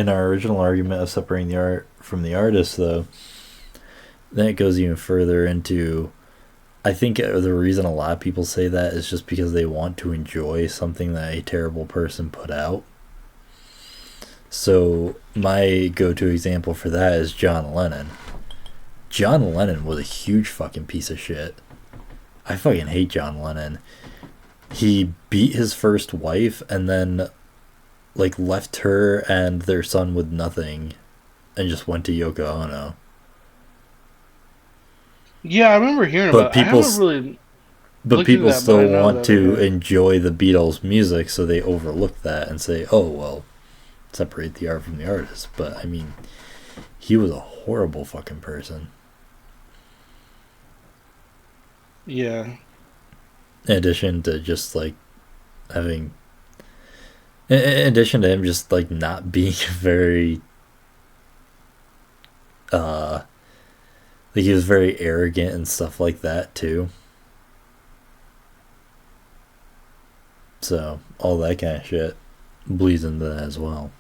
our original argument of separating the art from the artist, though, then it goes even further into. I think the reason a lot of people say that is just because they want to enjoy something that a terrible person put out. So my go-to example for that is John Lennon. John Lennon was a huge fucking piece of shit. I fucking hate John Lennon. He beat his first wife and then like left her and their son with nothing and just went to Yoko Ono. yeah, I remember hearing But about it. I people haven't really but looked into people that, but I still know want that. to Yeah, enjoy the Beatles music, so they overlook that and say, "Oh, well, separate the art from the artist." But I mean, he was a horrible fucking person. yeah, In addition to just like having, in addition to him just like not being very, like he was very arrogant and stuff like that too. So all that kind of shit bleeds into that as well.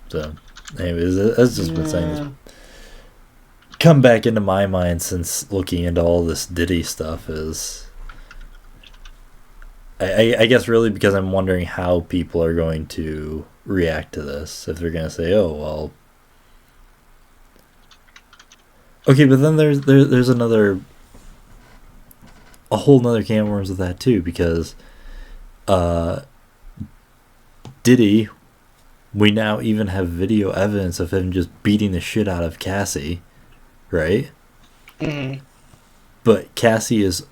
So, anyways, that's just been saying this Yeah. come back into my mind since looking into all this Diddy stuff is I guess really because I'm wondering how people are going to react to this. If they're going to say, "Oh well," okay, but then there's another a whole nother can of worms with that too because uh, Diddy, we now even have video evidence of him just beating the shit out of Cassie, right? Mm-hmm. But Cassie is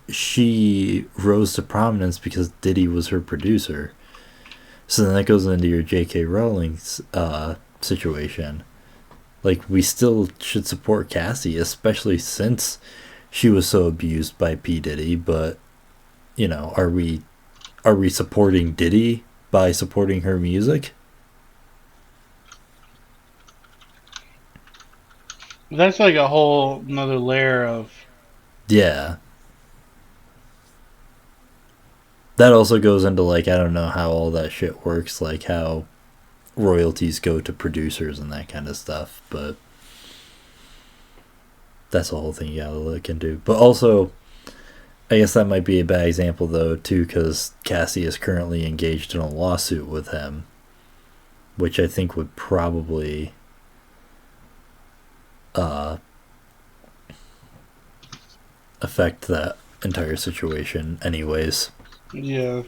she rose to prominence because Diddy was her producer. So then that goes into your J.K. Rowling's situation. Like, we still should support Cassie, especially since she was so abused by P. Diddy. But, you know, are we supporting Diddy by supporting her music? That's like a whole another layer of. Yeah. That also goes into, like, I don't know how all that shit works, like how royalties go to producers and that kind of stuff, but that's a whole thing you gotta look into. But also, I guess that might be a bad example though too, because Cassie is currently engaged in a lawsuit with him, which I think would probably uh, affect that entire situation, anyways. Yeah.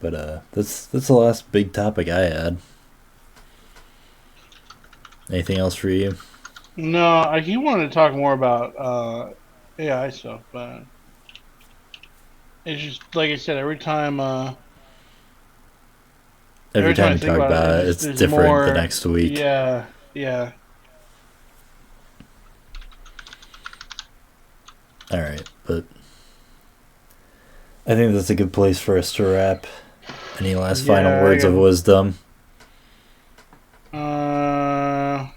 But that's the last big topic I had. Anything else for you? No, he wanted to talk more about AI stuff, but it's just like I said. Every Every time time I you think talk about it, about it, it's there's different the more. next week. Yeah, yeah. All right, but I think that's a good place for us to wrap. Any last final Yeah, I words of got. wisdom? Uh,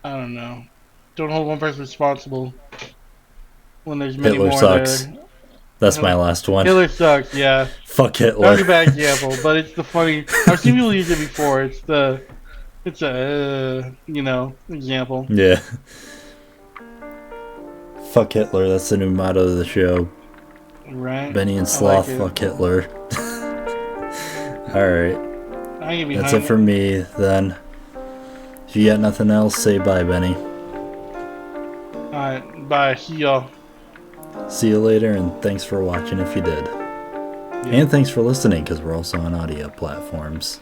I don't know. Don't hold one person responsible when there's many Hitler more there. sucks. That's my last one. Hitler sucks. Yeah, Fuck that Hitler. was a bad example, but it's the funny. I've seen people use it before. It's a example. Yeah. Fuck Hitler. That's the new motto of the show. Right? Benny and I like Sloth, it. fuck Hitler. Alright. I get That's it behind for it. me then. If you got nothing else, say bye, Benny. Alright, bye. See y'all. See you later, and thanks for watching if you did. Yeah. And thanks for listening, because we're also on audio platforms.